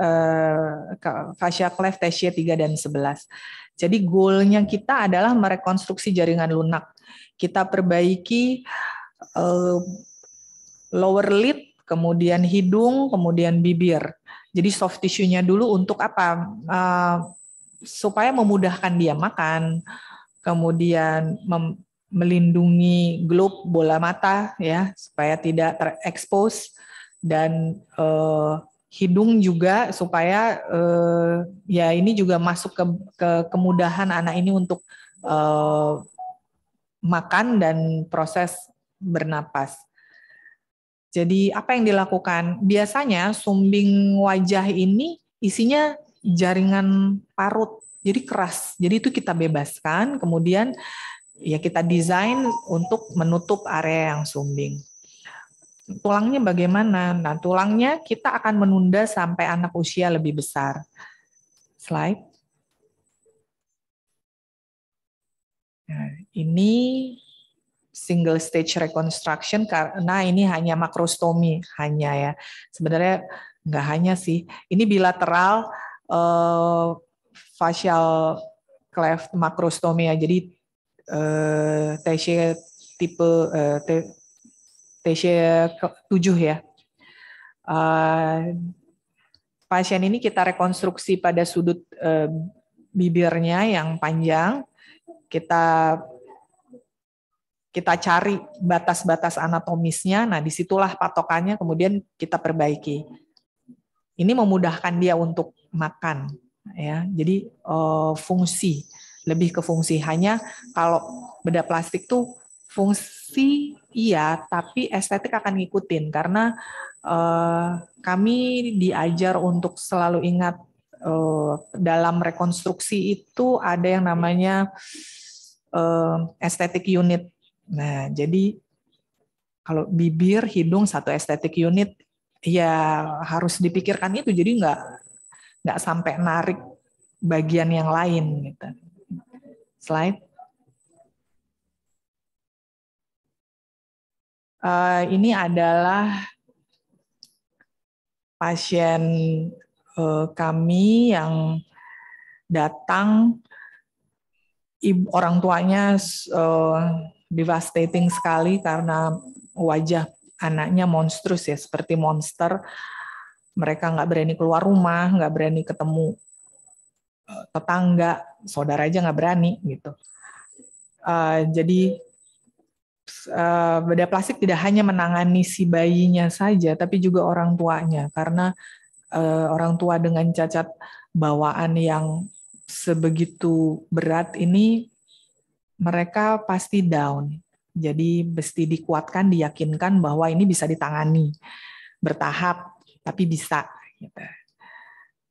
E: Teixier 3 dan 11. Jadi goalnya kita adalah merekonstruksi jaringan lunak. Kita perbaiki lower lid, kemudian hidung, kemudian bibir. Jadi soft tissue-nya dulu untuk apa? Supaya memudahkan dia makan, kemudian melindungi globe bola mata ya supaya tidak terekspos, dan hidung juga supaya ya ini juga masuk ke kemudahan anak ini untuk makan dan proses bernapas. Jadi apa yang dilakukan? Biasanya sumbing wajah ini isinya jaringan parut, jadi keras. Jadi itu kita bebaskan, kemudian ya kita desain untuk menutup area yang sumbing. Tulangnya bagaimana? Nah, tulangnya kita akan menunda sampai anak usia lebih besar. Slide. Nah, ini single stage reconstruction karena ini hanya makrostomi hanya ya. Sebenarnya nggak hanya sih. Ini bilateral facial cleft makrostomi ya. Jadi Teixier tipe Teixier 7 ya. Pasien ini kita rekonstruksi pada sudut bibirnya yang panjang. Kita cari batas-batas anatomisnya, nah disitulah patokannya kemudian kita perbaiki. Ini memudahkan dia untuk makan, ya. Jadi fungsi, lebih ke fungsi. Hanya kalau bedah plastik tuh fungsi iya, tapi estetik akan ngikutin karena kami diajar untuk selalu ingat dalam rekonstruksi itu ada yang namanya estetik unit. Nah, jadi kalau bibir, hidung satu estetik unit, ya harus dipikirkan itu. Jadi nggak sampai narik bagian yang lain. Gitu. Slide. Ini adalah pasien kami yang datang, orang tuanya devastating sekali karena wajah anaknya monstrus ya, seperti monster. Mereka nggak berani keluar rumah, nggak berani ketemu tetangga, saudara aja nggak berani gitu. Jadi bedah plastik tidak hanya menangani si bayinya saja, tapi juga orang tuanya, karena orang tua dengan cacat bawaan yang sebegitu berat ini mereka pasti down. Jadi mesti dikuatkan, diyakinkan bahwa ini bisa ditangani bertahap, tapi bisa. Gitu.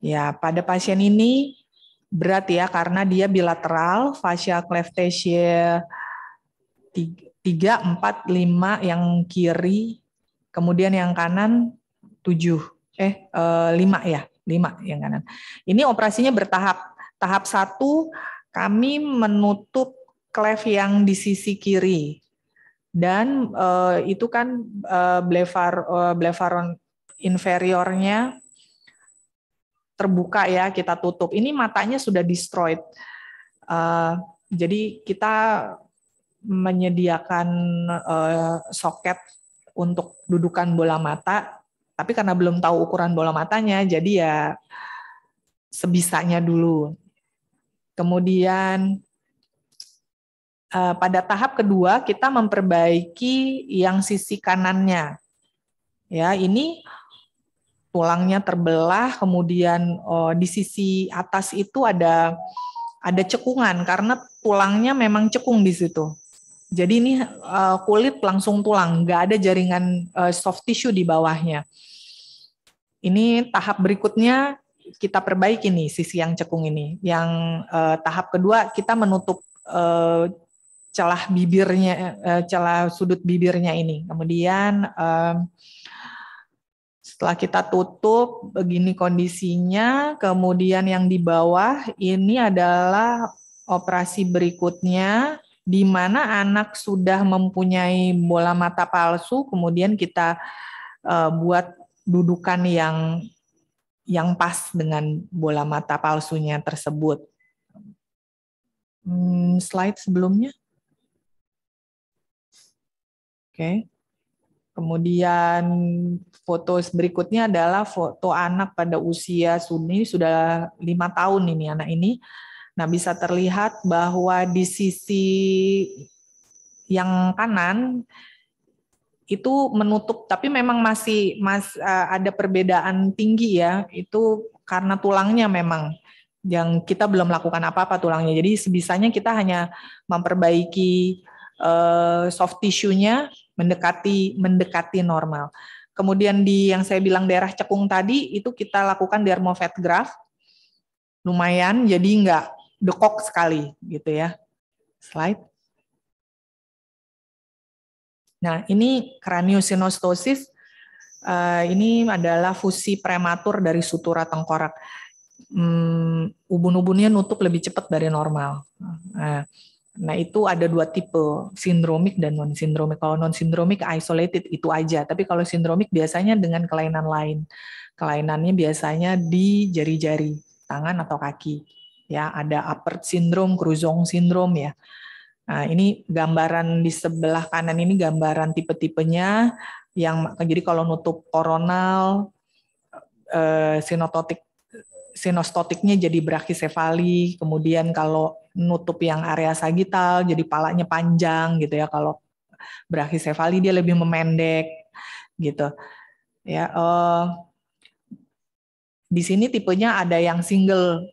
E: Ya, pada pasien ini berat ya karena dia bilateral, facial cleft Teixier 3, 4, 5 yang kiri, kemudian yang kanan 7, 5 ya, 5 yang kanan. Ini operasinya bertahap. Tahap 1 kami menutup cleft yang di sisi kiri. Dan itu kan blefaron inferiornya terbuka ya, kita tutup. Ini matanya sudah destroyed. Jadi kita menyediakan soket untuk dudukan bola mata, tapi karena belum tahu ukuran bola matanya, jadi ya sebisanya dulu. Kemudian pada tahap kedua kita memperbaiki yang sisi kanannya. Ya, ini tulangnya terbelah, kemudian di sisi atas itu ada cekungan karena tulangnya memang cekung di situ. Jadi ini kulit langsung tulang, nggak ada jaringan soft tissue di bawahnya. Ini tahap berikutnya kita perbaiki nih sisi yang cekung ini. Yang tahap kedua kita menutup celah bibirnya, celah sudut bibirnya ini. Kemudian setelah kita tutup, begini kondisinya. Kemudian yang di bawah ini adalah operasi berikutnya, di mana anak sudah mempunyai bola mata palsu, kemudian kita buat dudukan yang pas dengan bola mata palsunya tersebut. Slide sebelumnya. Oke. Kemudian foto berikutnya adalah foto anak pada usia ini sudah 5 tahun ini anak ini. Nah, bisa terlihat bahwa di sisi yang kanan itu menutup, tapi memang masih ada perbedaan tinggi ya. Itu karena tulangnya memang yang kita belum lakukan apa-apa tulangnya. Jadi sebisanya kita hanya memperbaiki soft tissue-nya mendekati normal. Kemudian di yang saya bilang daerah cekung tadi itu kita lakukan dermovet graft. Lumayan, jadi nggak dekok sekali gitu ya. Slide. Nah, ini craniosinostosis. Ini adalah fusi prematur dari sutura tengkorak. Ubun-ubunnya nutup lebih cepat dari normal. Nah, itu ada 2 tipe, sindromik dan non-sindromik. Kalau non-sindromik isolated itu aja, tapi kalau sindromik biasanya dengan kelainan lain. Kelainannya biasanya di jari-jari, tangan atau kaki. Ya, ada Apert syndrome, Kruzong syndrome ya. Nah, ini gambaran di sebelah kanan ini gambaran tipe-tipenya yang jadi kalau nutup koronal sinostotiknya jadi brachycephaly, kemudian kalau nutup yang area sagital jadi palanya panjang gitu ya. Kalau brachycephaly dia lebih memendek gitu. Ya, di sini tipenya ada yang single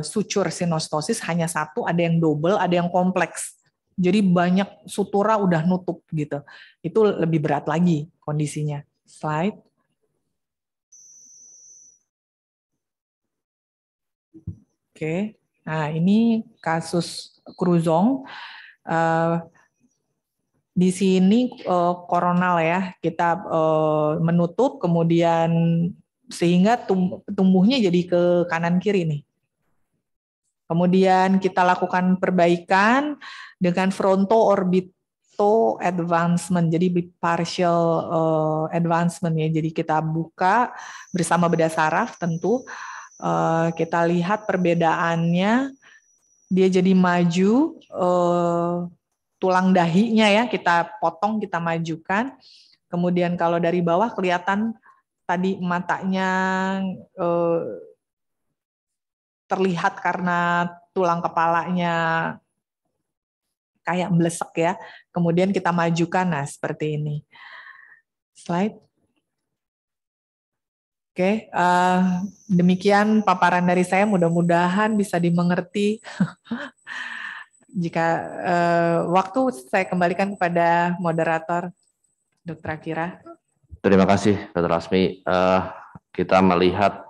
E: suture sinostosis hanya 1, ada yang double, ada yang kompleks. Jadi banyak sutura udah nutup gitu. Itu lebih berat lagi kondisinya. Slide. Oke. Nah, ini kasus Kruzong. Di sini koronal ya, kita menutup kemudian sehingga tumbuhnya jadi ke kanan kiri nih. Kemudian kita lakukan perbaikan dengan fronto orbito advancement, jadi partial advancement ya. Jadi kita buka bersama bedah saraf tentu. Kita lihat perbedaannya, dia jadi maju, tulang dahinya ya kita potong, kita majukan. Kemudian kalau dari bawah kelihatan tadi matanya terlihat karena tulang kepalanya kayak blesek ya. Kemudian kita majukan, nah seperti ini. Slide. Oke, demikian paparan dari saya. Mudah-mudahan bisa dimengerti. Jika waktu saya kembalikan kepada moderator, Dr. Akira.
C: Terima kasih, Dr. Lasmi. Kita melihat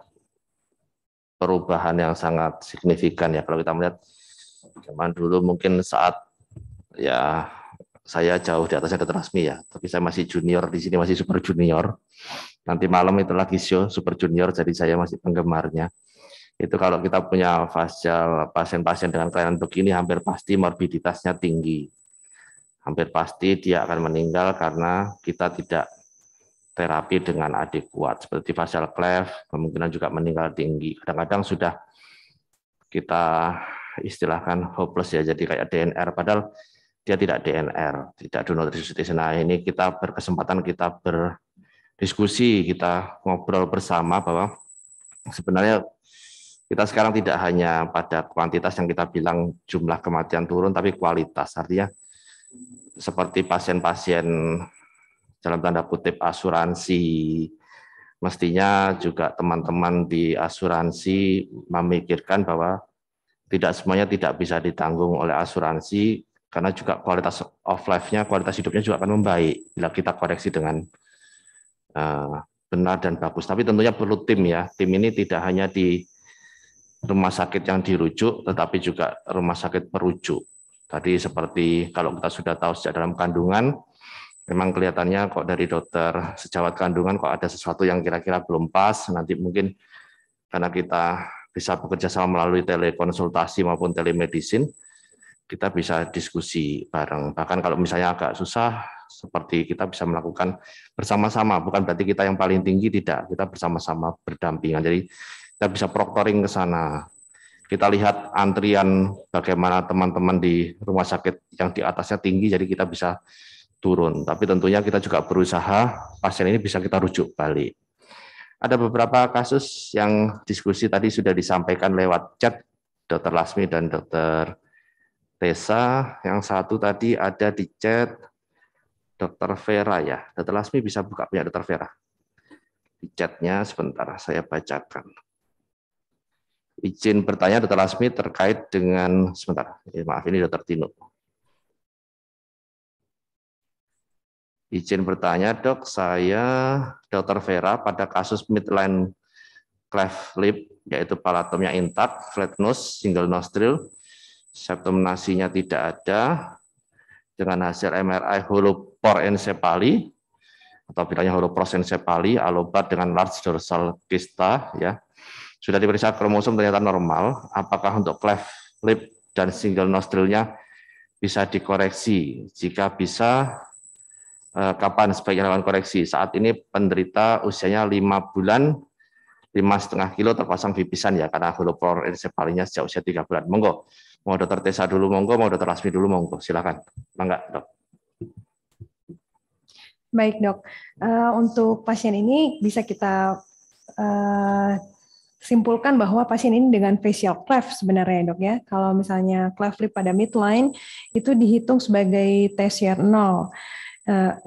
C: perubahan yang sangat signifikan ya. Kalau kita melihat zaman dulu mungkin saat ya saya jauh di atasnya Dr. Lasmi ya, tapi saya masih junior di sini, masih super junior. Nanti malam itu lagi show super junior, jadi saya masih penggemarnya. Itu kalau kita punya facial pasien-pasien dengan kelainan begini, hampir pasti morbiditasnya tinggi. Hampir pasti dia akan meninggal karena kita tidak terapi dengan adekuat, seperti facial cleft, kemungkinan juga meninggal tinggi. Kadang-kadang sudah kita istilahkan hopeless ya, jadi kayak DNR, padahal dia tidak DNR, tidak do not resuscitation. Nah, ini kita berkesempatan kita berdiskusi, kita ngobrol bersama bahwa sebenarnya kita sekarang tidak hanya pada kuantitas yang kita bilang jumlah kematian turun, tapi kualitas. Artinya seperti pasien-pasien dalam tanda kutip asuransi, mestinya juga teman-teman di asuransi memikirkan bahwa tidak semuanya tidak bisa ditanggung oleh asuransi, Karena juga kualitas of life-nya, kualitas hidupnya juga akan membaik bila kita koreksi dengan benar dan bagus. Tapi tentunya perlu tim ya. Tim ini tidak hanya di rumah sakit yang dirujuk, tetapi juga rumah sakit perujuk. Tadi seperti kalau kita sudah tahu sejak dalam kandungan, memang kelihatannya kok dari dokter sejawat kandungan kok ada sesuatu yang kira-kira belum pas. Nanti mungkin karena kita bisa bekerja sama melalui telekonsultasi maupun telemedicine, kita bisa diskusi bareng. Bahkan kalau misalnya agak susah, seperti kita bisa melakukan bersama-sama. Bukan berarti kita yang paling tinggi, tidak. Kita bersama-sama berdampingan. Jadi kita bisa proctoring ke sana. Kita lihat antrian bagaimana teman-teman di rumah sakit yang di atasnya tinggi, jadi kita bisa turun. Tapi tentunya kita juga berusaha pasien ini bisa kita rujuk balik. Ada beberapa kasus yang diskusi tadi sudah disampaikan lewat chat, Dr. Lasmi dan Dr. Tessa. Yang satu tadi ada di chat Dr. Vera ya. Dr. Lasmi bisa buka punya Dr. Vera. Di chatnya sebentar, saya bacakan. Izin bertanya Dr. Lasmi terkait dengan, sebentar, maaf ini Dr. Tino. Izin bertanya dok, saya Dr. Vera pada kasus midline cleft lip, yaitu palatomnya intak, flat nose, single nostril, septum nasinya tidak ada, dengan hasil MRI holoprosencephaly, atau bilangnya holoprosencephaly, alobat dengan large dorsal kysta, ya. Sudah diperiksa kromosom ternyata normal. Apakah untuk cleft lip dan single nostrilnya bisa dikoreksi? Jika bisa, kapan sebaiknya lakukan koreksi? Saat ini penderita usianya 5 bulan, 5,5 kilo terpasang bipisan ya, karena holoprosencephalinya sejak usia 3 bulan. Monggo, mau Dr. Tessa dulu monggo, mau Dr. Lasmi dulu monggo, silakan. Mangga, dok.
D: Baik dok, untuk pasien ini bisa kita simpulkan bahwa pasien ini dengan facial cleft sebenarnya dok ya. Kalau misalnya cleft lip pada midline itu dihitung sebagai T-share 0.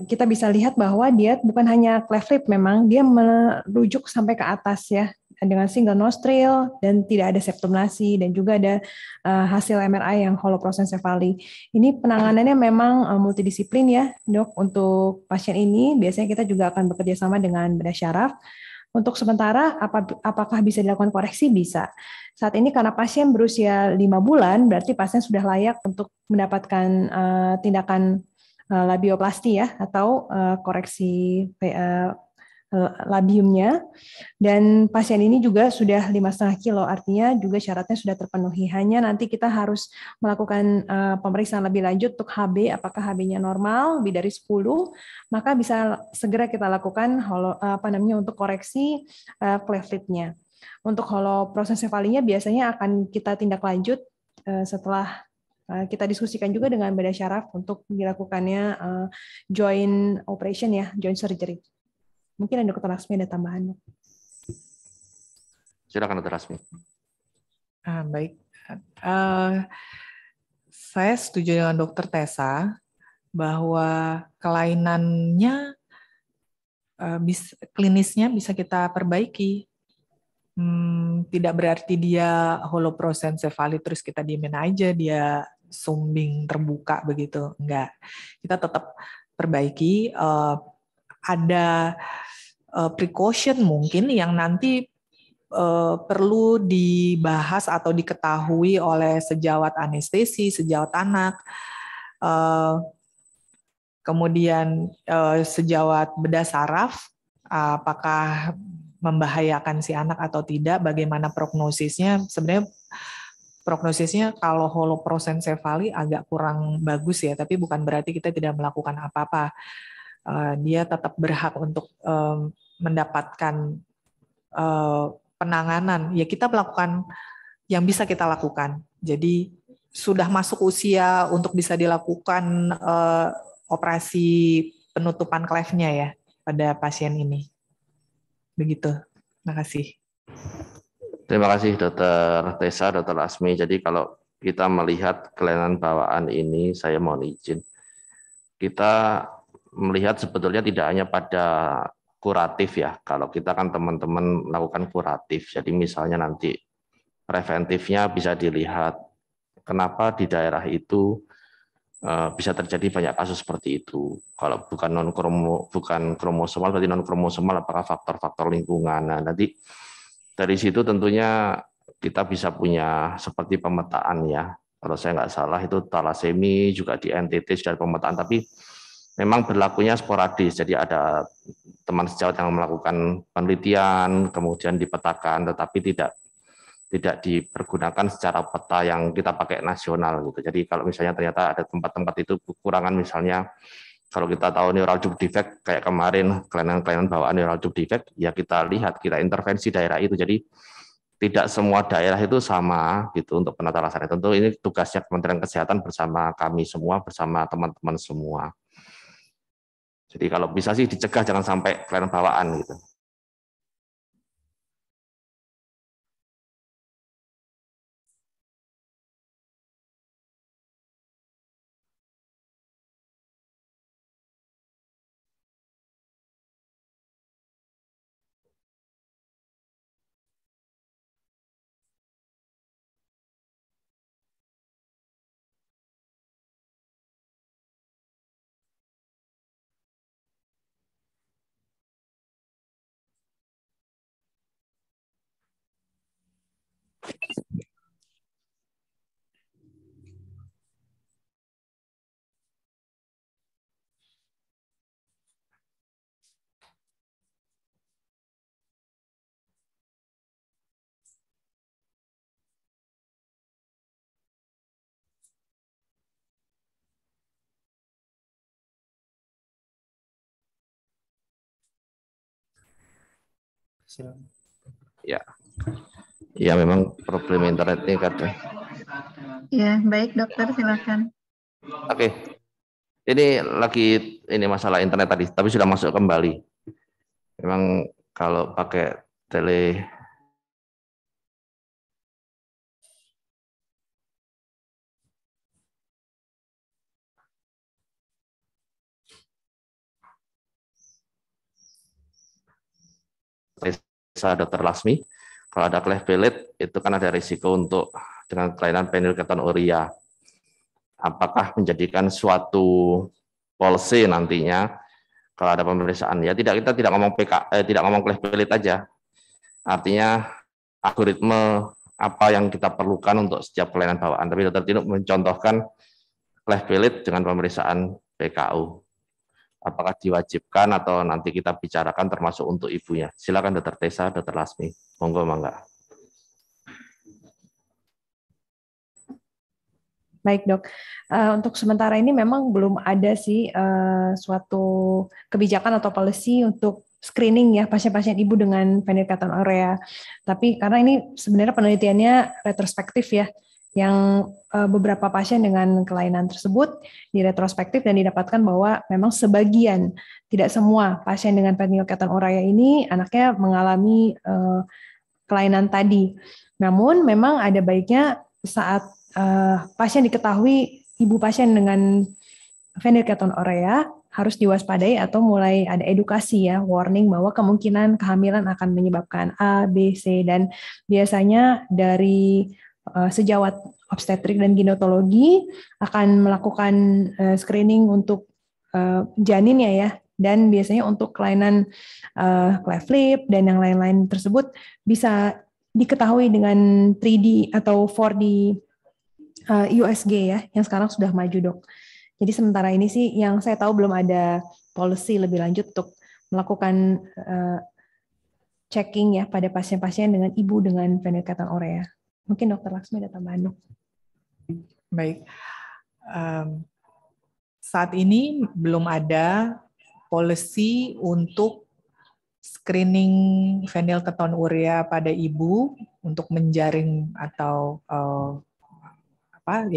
D: Kita bisa lihat bahwa dia bukan hanya cleft lip, memang dia merujuk sampai ke atas ya, dengan single nostril dan tidak ada septum nasi, dan juga ada hasil MRI yang holoprosencephaly. Ini penanganannya memang multidisiplin ya dok. Untuk pasien ini biasanya kita juga akan bekerja sama dengan bedah syaraf. Untuk sementara apakah bisa dilakukan koreksi? Bisa. Saat ini karena pasien berusia 5 bulan, berarti pasien sudah layak untuk mendapatkan tindakan labioplasti ya, atau koreksi labiumnya, dan pasien ini juga sudah 5,5 kilo, artinya juga syaratnya sudah terpenuhi. Hanya nanti kita harus melakukan pemeriksaan lebih lanjut untuk HB, apakah HB-nya normal lebih dari 10, maka bisa segera kita lakukan untuk koreksi cleft lip-nya. Untuk holoprosencephalinya biasanya akan kita tindak lanjut setelah kita diskusikan juga dengan bedah syaraf untuk dilakukannya joint operation ya, joint surgery. Mungkin ada Dr. Lasmi ada tambahan.
C: Silakan Dr. Lasmi.
E: Baik, saya setuju dengan Dr. Tessa bahwa kelainannya klinisnya bisa kita perbaiki. Tidak berarti dia holoprosencephaly terus kita diemin aja, dia sumbing terbuka begitu. Enggak. Kita tetap perbaiki. Ada precaution mungkin yang nanti perlu dibahas atau diketahui oleh sejawat anestesi, sejawat anak, kemudian sejawat bedah saraf, apakah membahayakan si anak atau tidak, bagaimana prognosisnya. Sebenarnya prognosisnya kalau holoprosencephaly agak kurang bagus ya, tapi bukan berarti kita tidak melakukan apa-apa. Dia tetap berhak untuk mendapatkan penanganan. Ya kita melakukan yang bisa kita lakukan. Jadi sudah masuk usia untuk bisa dilakukan operasi penutupan cleft-nya ya pada pasien ini. Begitu. Terima kasih.
C: Terima kasih Dr. Tessa, Dr. Lasmi. Jadi kalau kita melihat kelainan bawaan ini, saya mohon izin. Kita melihat sebetulnya tidak hanya pada kuratif ya. Kalau kita kan teman-teman melakukan kuratif, jadi misalnya nanti preventifnya bisa dilihat kenapa di daerah itu bisa terjadi banyak kasus seperti itu. Kalau bukan kromosomal, berarti non kromosomal, apakah faktor-faktor lingkungan. Nah, nanti dari situ tentunya kita bisa punya seperti pemetaan ya. Kalau saya nggak salah itu talasemi juga di NTT sudah ada pemetaan, tapi memang berlakunya sporadis. Jadi ada teman sejawat yang melakukan penelitian, kemudian dipetakan, tetapi tidak dipergunakan secara peta yang kita pakai nasional gitu. Jadi kalau misalnya ternyata ada tempat-tempat itu kekurangan, misalnya kalau kita tahu neural tube defect kayak kemarin kelainan-kelainan bawaan neural tube defect, ya kita lihat, kita intervensi daerah itu. Jadi tidak semua daerah itu sama gitu untuk penata laksana. Tentu ini tugasnya Kementerian Kesehatan bersama kami semua, bersama teman-teman semua. Jadi kalau bisa sih dicegah, jangan sampai kelainan bawaan gitu. Ya, ya memang problem internet ini kadang.
F: Ya, baik dokter, silakan.
C: Oke, ini lagi ini masalah internet tadi, tapi sudah masuk kembali. Memang kalau pakai tele Dr. Lasmi, kalau ada cleft palate itu kan ada risiko untuk dengan kelainan phenylketonuria. Apakah menjadikan suatu policy nantinya kalau ada pemeriksaan? Ya tidak, kita tidak ngomong tidak ngomong cleft palate aja. Artinya algoritma apa yang kita perlukan untuk setiap kelainan bawaan. Tapi Dr. Tino mencontohkan cleft palate dengan pemeriksaan PKU. Apakah diwajibkan atau nanti kita bicarakan termasuk untuk ibunya? Silakan Dr. Tessa, Dr. Lasmi. Monggo, mangga.
D: Baik dok, untuk sementara ini memang belum ada sih suatu kebijakan atau policy untuk screening ya pasien-pasien ibu dengan phenylketonuria. Tapi karena ini sebenarnya penelitiannya retrospektif ya, yang beberapa pasien dengan kelainan tersebut diretrospektif dan didapatkan bahwa memang sebagian, tidak semua pasien dengan phenylketonuria ini anaknya mengalami kelainan tadi. Namun memang ada baiknya saat pasien diketahui ibu pasien dengan phenylketonuria harus diwaspadai atau mulai ada edukasi ya, warning bahwa kemungkinan kehamilan akan menyebabkan A, B, C, dan biasanya dari sejawat obstetrik dan ginekologi akan melakukan screening untuk janinnya ya, dan biasanya untuk kelainan cleft lip dan yang lain-lain tersebut bisa diketahui dengan 3D atau 4D USG ya, yang sekarang sudah maju dok. Jadi sementara ini sih yang saya tahu belum ada policy lebih lanjut untuk melakukan checking ya pada pasien-pasien dengan ibu dengan phenylketonuria. Mungkin Dr. Laksmi ada tambahan dok.
E: Baik, saat ini belum ada policy untuk screening phenylketonuria pada ibu untuk menjaring atau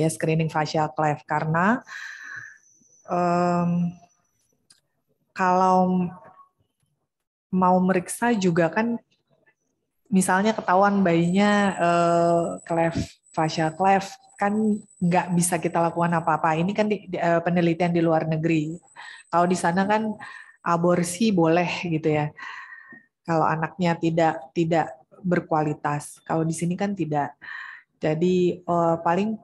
E: screening facial cleft, karena kalau mau meriksa juga kan misalnya ketahuan bayinya facial cleft kan nggak bisa kita lakukan apa-apa. Ini kan penelitian di luar negeri. Kalau di sana kan aborsi boleh gitu ya. Kalau anaknya tidak berkualitas. Kalau di sini kan tidak. Jadi paling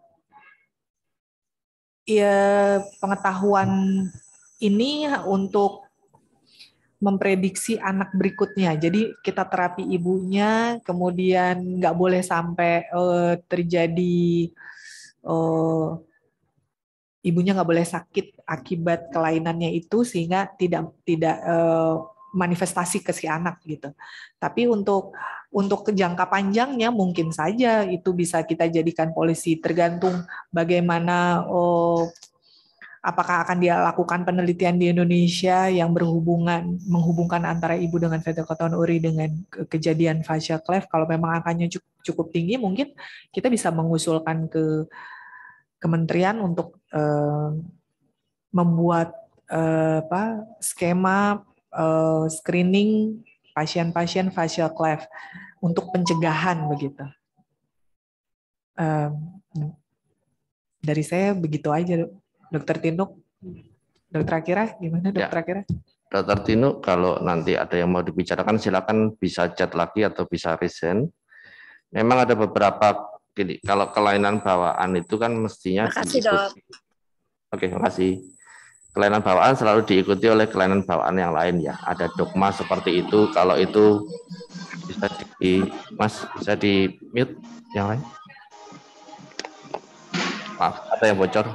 E: ya pengetahuan ini untuk memprediksi anak berikutnya. Jadi kita terapi ibunya, kemudian nggak boleh sampai terjadi ibunya nggak boleh sakit akibat kelainannya itu, sehingga tidak manifestasi ke si anak gitu. Tapi untuk jangka panjangnya mungkin saja itu bisa kita jadikan polisi, tergantung bagaimana apakah akan dia lakukan penelitian di Indonesia yang menghubungkan antara ibu dengan fetal uri dengan kejadian fascia cleft. Kalau memang angkanya cukup tinggi, mungkin kita bisa mengusulkan ke kementerian untuk membuat skema screening pasien-pasien fascia cleft untuk pencegahan begitu. Dari saya begitu aja, Dokter Tinuk. Dokter Akira, gimana Dokter Akira?
C: Dokter Tinuk, kalau nanti ada yang mau dibicarakan silakan bisa chat lagi atau bisa resend. Memang ada beberapa, kalau kelainan bawaan itu kan mestinya diikuti. Oke, makasih. Kelainan bawaan selalu diikuti oleh kelainan bawaan yang lain ya. Ada dogma seperti itu. Kalau itu bisa bisa di mute yang lain. Maaf, ada yang bocor.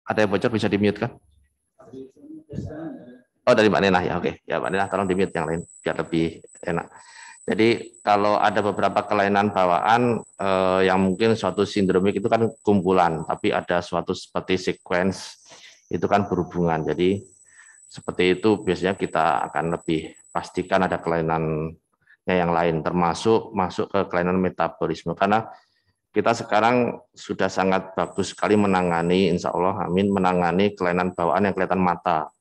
C: Ada yang bocor bisa di mute kan? Oh, dari Mbak Nena ya. Oke, ya Mbak Nena tolong di mute yang lain biar lebih enak. Jadi kalau ada beberapa kelainan bawaan yang mungkin suatu sindromik itu kan kumpulan, tapi ada suatu seperti sequence itu kan berhubungan. Jadi seperti itu biasanya kita akan lebih pastikan ada kelainannya yang lain, termasuk masuk ke kelainan metabolisme. Karena kita sekarang sudah sangat bagus sekali menangani, insya Allah, amin, menangani kelainan bawaan yang kelihatan mata.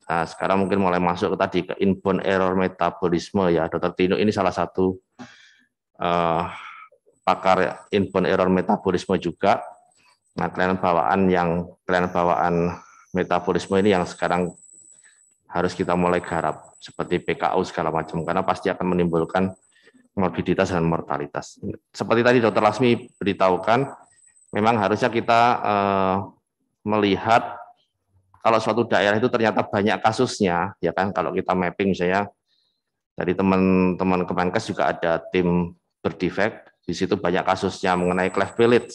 C: Nah, sekarang mungkin mulai masuk ke tadi ke inborn error metabolisme ya, Dokter Tino ini salah satu pakar inborn error metabolisme juga. Nah, kelainan bawaan metabolisme ini yang sekarang harus kita mulai garap seperti PKU segala macam, karena pasti akan menimbulkan morbiditas dan mortalitas. Seperti tadi Dokter Lasmi beritahukan, memang harusnya kita melihat kalau suatu daerah itu ternyata banyak kasusnya, ya kan, kalau kita mapping misalnya dari teman-teman Kemenkes juga ada tim berdefek, di situ banyak kasusnya mengenai cleft palate,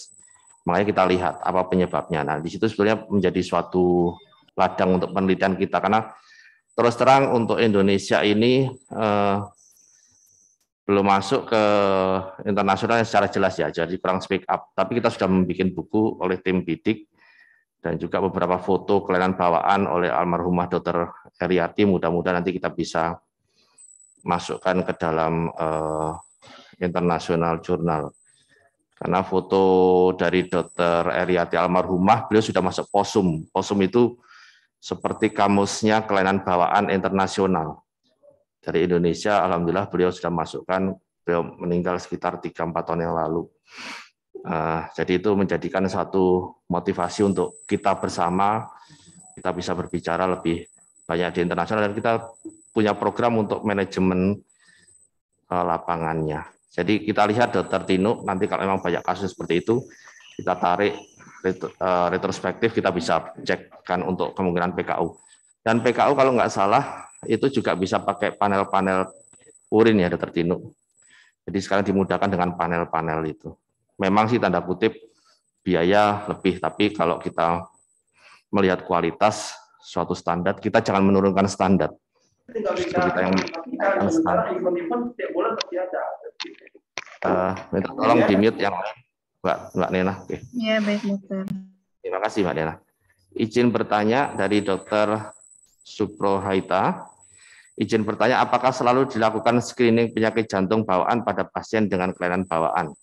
C: makanya kita lihat apa penyebabnya. Nah, di situ sebenarnya menjadi suatu ladang untuk penelitian kita, karena terus terang untuk Indonesia ini belum masuk ke internasional secara jelas ya, jadi kurang speak up. Tapi kita sudah membuat buku oleh tim bidik dan juga beberapa foto kelainan bawaan oleh almarhumah Dr. Heriati. Mudah-mudahan nanti kita bisa masukkan ke dalam internasional jurnal. Karena foto dari Dr. Heriati almarhumah, beliau sudah masuk POSUM. POSUM itu seperti kamusnya kelainan bawaan internasional. Dari Indonesia, alhamdulillah beliau sudah masukkan, beliau meninggal sekitar 3-4 tahun yang lalu. Jadi itu menjadikan satu motivasi untuk kita bersama, kita bisa berbicara lebih banyak di internasional, dan kita punya program untuk manajemen lapangannya. Jadi kita lihat Dokter Tino, nanti kalau memang banyak kasus seperti itu, kita tarik retrospektif, kita bisa cekkan untuk kemungkinan PKU. Dan PKU kalau nggak salah, itu juga bisa pakai panel-panel urin ya Dokter Tino. Jadi sekarang dimudahkan dengan panel-panel itu. Memang sih tanda kutip biaya lebih, tapi kalau kita melihat kualitas suatu standar, kita jangan menurunkan standar. Justru kita yang meningkatkan standar. Minta tolong di mute yang Mbak Nena. Oke.
F: Ya, baik dokter.
C: Terima kasih Mbak Nena. Izin bertanya dari Dokter Suprohaita. Izin bertanya, apakah selalu dilakukan screening penyakit jantung bawaan pada pasien dengan kelainan bawaan?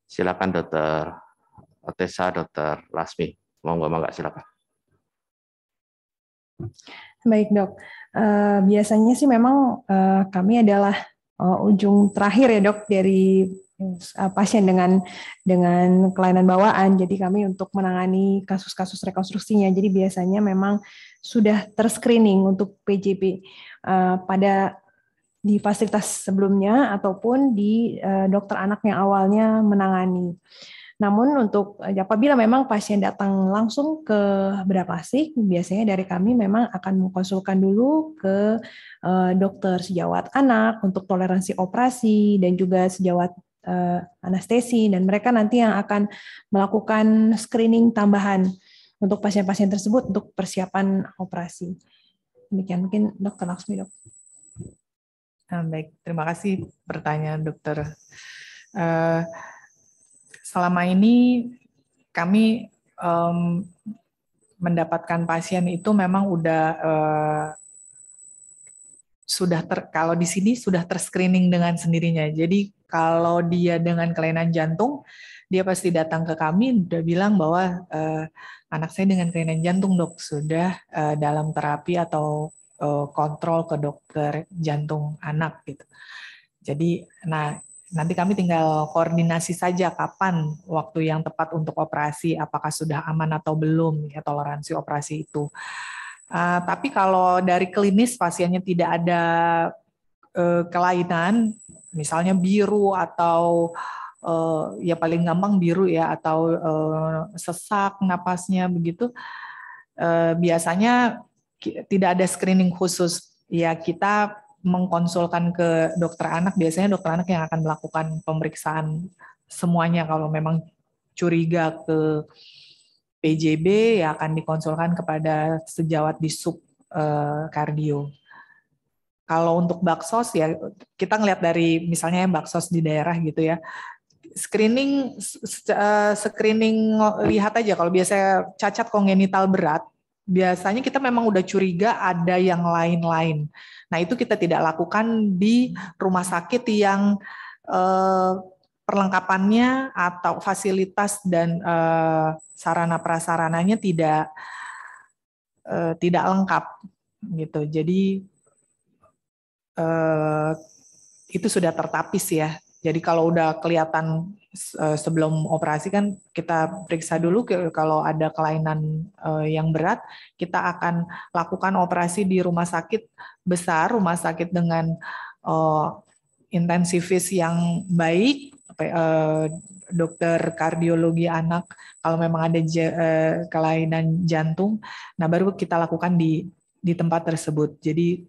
C: Silakan Dokter Tessa, Dokter Lasmi. Monggo, silakan.
D: Baik dok, biasanya sih memang kami adalah ujung terakhir ya dok dari pasien dengan kelainan bawaan. Jadi kami untuk menangani kasus-kasus rekonstruksinya. Jadi biasanya memang sudah terscreening untuk PJP pada di fasilitas sebelumnya ataupun di dokter anak yang awalnya menangani. Namun untuk apabila memang pasien datang langsung ke bedah plastik, biasanya dari kami memang akan mengkonsulkan dulu ke dokter sejawat anak untuk toleransi operasi dan juga sejawat anestesi, dan mereka nanti yang akan melakukan screening tambahan untuk pasien-pasien tersebut untuk persiapan operasi. Demikian mungkin Dr. Laksmi, Dok.
E: Baik, terima kasih pertanyaan dokter. Selama ini kami mendapatkan pasien itu memang kalau di sini sudah terscreening dengan sendirinya. Jadi kalau dia dengan kelainan jantung, dia pasti datang ke kami udah bilang bahwa anak saya dengan kelainan jantung, Dok, sudah dalam terapi atau kontrol ke dokter jantung anak gitu. Jadi nanti kami tinggal koordinasi saja kapan waktu yang tepat untuk operasi, apakah sudah aman atau belum ya toleransi operasi itu. Tapi kalau dari klinis pasiennya tidak ada kelainan, misalnya biru atau ya paling gampang biru ya, atau sesak napasnya begitu, biasanya tidak ada screening khusus. Ya kita mengkonsulkan ke dokter anak, biasanya dokter anak yang akan melakukan pemeriksaan semuanya. Kalau memang curiga ke PJB, ya akan dikonsulkan kepada sejawat di sub kardio. Kalau untuk baksos ya kita ngelihat dari misalnya baksos di daerah gitu ya, screening lihat aja kalau biasanya cacat kongenital berat, biasanya kita memang udah curiga ada yang lain-lain. Nah itu kita tidak lakukan di rumah sakit yang perlengkapannya atau fasilitas dan sarana prasarananya tidak lengkap gitu. Jadi itu sudah tertapis ya. Jadi kalau udah kelihatan sebelum operasi kan kita periksa dulu, kalau ada kelainan yang berat, kita akan lakukan operasi di rumah sakit besar, rumah sakit dengan intensivis yang baik, dokter kardiologi anak kalau memang ada kelainan jantung. Nah baru kita lakukan di tempat tersebut. Jadi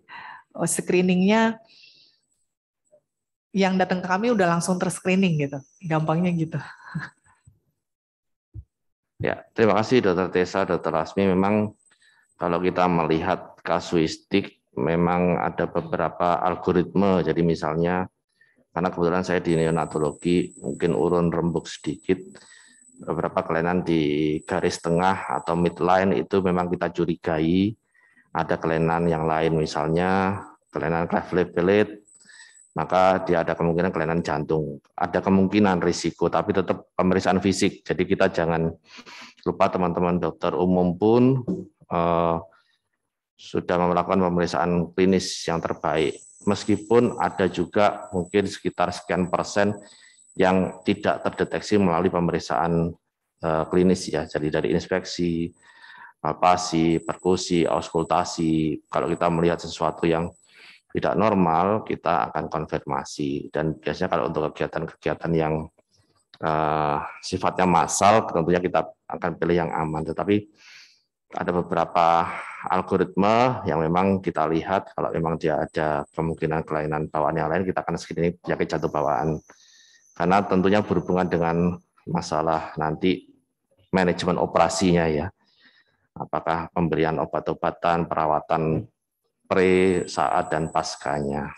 E: screeningnya yang datang ke kami udah langsung terscreening gitu, gampangnya gitu.
C: Ya, terima kasih Dr. Tessa, Dr. Lasmi. Memang kalau kita melihat kasuistik, memang ada beberapa algoritma. Jadi misalnya, karena kebetulan saya di neonatologi, mungkin urun rembuk sedikit, beberapa kelainan di garis tengah atau midline itu memang kita curigai ada kelainan yang lain, misalnya kelainan cleft lip, maka dia ada kemungkinan kelainan jantung. Ada kemungkinan risiko, tapi tetap pemeriksaan fisik. Jadi kita jangan lupa, teman-teman dokter umum pun sudah melakukan pemeriksaan klinis yang terbaik. Meskipun ada juga mungkin sekitar sekian persen yang tidak terdeteksi melalui pemeriksaan klinis ya. Jadi dari inspeksi, palpasi, perkusi, auskultasi, kalau kita melihat sesuatu yang tidak normal, kita akan konfirmasi. Dan biasanya kalau untuk kegiatan-kegiatan yang sifatnya massal, tentunya kita akan pilih yang aman. Tetapi ada beberapa algoritma yang memang kita lihat, kalau memang dia ada kemungkinan kelainan bawaan yang lain, kita akan screening penyakit jantung bawaan. Karena tentunya berhubungan dengan masalah nanti manajemen operasinya ya. Apakah pemberian obat-obatan, perawatan pre, saat, dan paskanya.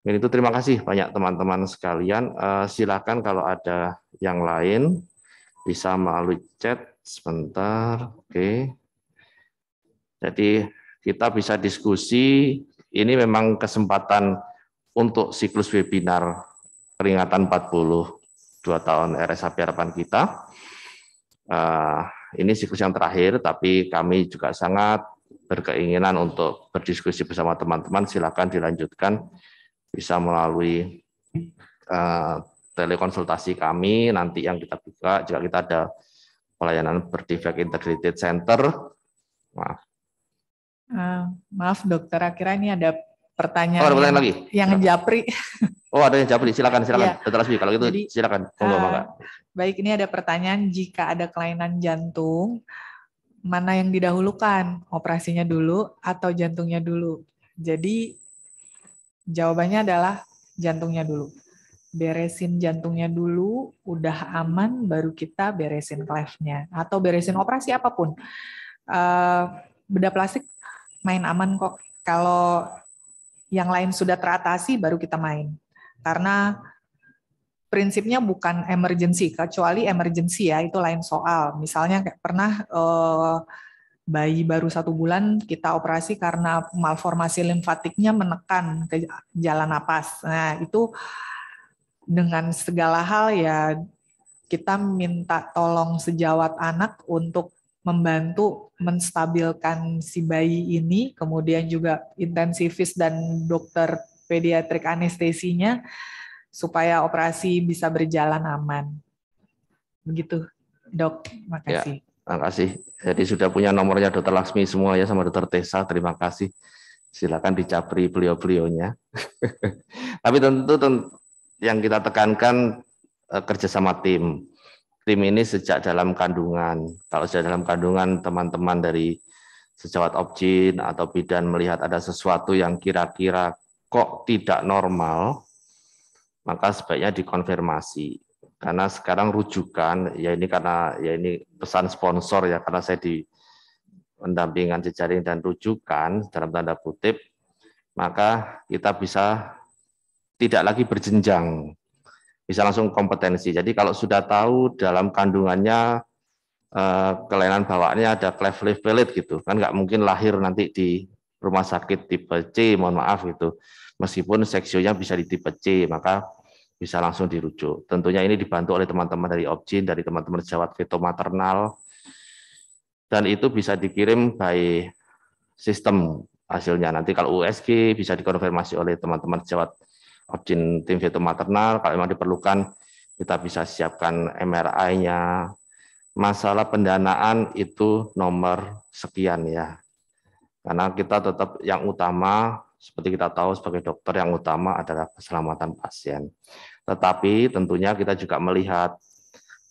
C: Itu terima kasih banyak teman-teman sekalian. Silakan kalau ada yang lain bisa melalui chat sebentar. Oke. Jadi kita bisa diskusi. Ini memang kesempatan untuk siklus webinar peringatan 42 tahun RSAP Harapan kita. Ini siklus yang terakhir, tapi kami juga sangat berkeinginan untuk berdiskusi bersama teman-teman. Silakan dilanjutkan, bisa melalui telekonsultasi kami nanti yang kita buka jika kita ada pelayanan berdefect integrated center.
E: Maaf dokter, akhirnya ini ada pertanyaan
C: lagi
E: yang japri.
C: Oh, ada yang Japri, silakan.
E: Ya.
C: Dr. Lasmi, kalau gitu
E: Jadi,
C: silakan. Monggo.
E: Baik, ini ada pertanyaan, jika ada kelainan jantung, mana yang didahulukan? Operasinya dulu atau jantungnya dulu? Jadi jawabannya adalah jantungnya dulu. Beresin jantungnya dulu, udah aman, baru kita beresin cleft-nya. Atau beresin operasi apapun. Bedah plastik main aman kok. Kalau yang lain sudah teratasi, baru kita main. Karena prinsipnya bukan emergency, kecuali emergency ya, itu lain soal. Misalnya kayak pernah bayi baru 1 bulan kita operasi karena malformasi limfatiknya menekan ke jalan napas. Nah, itu dengan segala hal ya kita minta tolong sejawat anak untuk membantu menstabilkan si bayi ini, kemudian juga intensivis dan dokter pediatrik anestesinya supaya operasi bisa berjalan aman. Begitu, Dok. Makasih.
C: Ya, terima kasih. Jadi sudah punya nomornya Dr. Lasmi semua ya sama Dr. Tessa. Terima kasih. Silakan dicapri beliau-beliaunya. Tapi tentu yang kita tekankan kerjasama tim. Tim ini sejak dalam kandungan. Kalau sejak dalam kandungan teman-teman dari sejawat Opjin atau bidan melihat ada sesuatu yang kira-kira kok tidak normal, maka sebaiknya dikonfirmasi. Karena sekarang rujukan, ya ini karena ya ini pesan sponsor ya, karena saya di pendampingan jejaring dan rujukan dalam tanda kutip, maka kita bisa tidak lagi berjenjang, bisa langsung kompetensi. Jadi kalau sudah tahu dalam kandungannya kelainan bawaannya ada cleft lip palate gitu, kan nggak mungkin lahir nanti di rumah sakit tipe C, mohon maaf gitu. Meskipun seksionya bisa di tipe C, maka bisa langsung dirujuk. Tentunya ini dibantu oleh teman-teman dari Opjin, dari teman-teman sejawat feto maternal, dan itu bisa dikirim by sistem hasilnya. Nanti kalau USG bisa dikonfirmasi oleh teman-teman sejawat Opjin tim feto maternal. Kalau memang diperlukan, kita bisa siapkan MRI-nya. Masalah pendanaan itu nomor sekian ya. Karena kita tetap yang utama, seperti kita tahu sebagai dokter, yang utama adalah keselamatan pasien. Tetapi tentunya kita juga melihat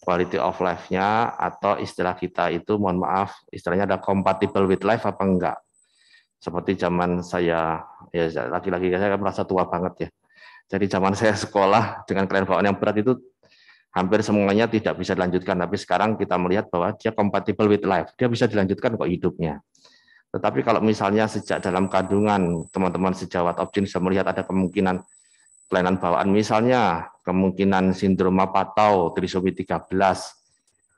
C: quality of life-nya, atau istilah kita itu, mohon maaf, istilahnya ada compatible with life apa enggak. Seperti zaman saya, ya laki-laki saya merasa tua banget ya. Jadi zaman saya sekolah dengan kelainan bawaan yang berat itu hampir semuanya tidak bisa dilanjutkan. Tapi sekarang kita melihat bahwa dia compatible with life, dia bisa dilanjutkan kok hidupnya. Tetapi kalau misalnya sejak dalam kandungan teman-teman sejawat Opjin bisa melihat ada kemungkinan kelainan bawaan, misalnya kemungkinan sindrom Patau, trisomi 13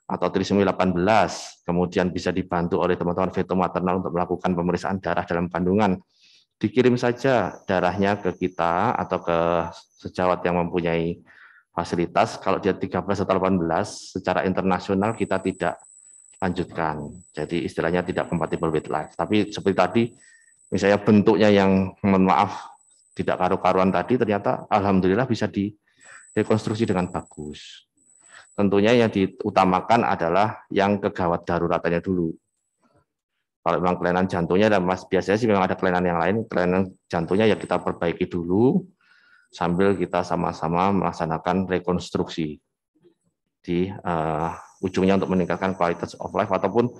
C: atau trisomi 18, kemudian bisa dibantu oleh teman-teman feto maternal untuk melakukan pemeriksaan darah dalam kandungan. Dikirim saja darahnya ke kita atau ke sejawat yang mempunyai fasilitas. Kalau dia 13 atau 18, secara internasional kita tidak lanjutkan. Jadi istilahnya tidak compatible with life. Tapi seperti tadi, misalnya bentuknya yang mohon maaf tidak karu-karuan tadi, ternyata alhamdulillah bisa direkonstruksi dengan bagus. Tentunya yang diutamakan adalah yang kegawat daruratannya dulu. Kalau memang kelainan jantungnya, dan biasanya sih memang ada kelainan yang lain, kelainan jantungnya ya kita perbaiki dulu, sambil kita sama-sama melaksanakan rekonstruksi di ujungnya untuk meningkatkan kualitas of life. Ataupun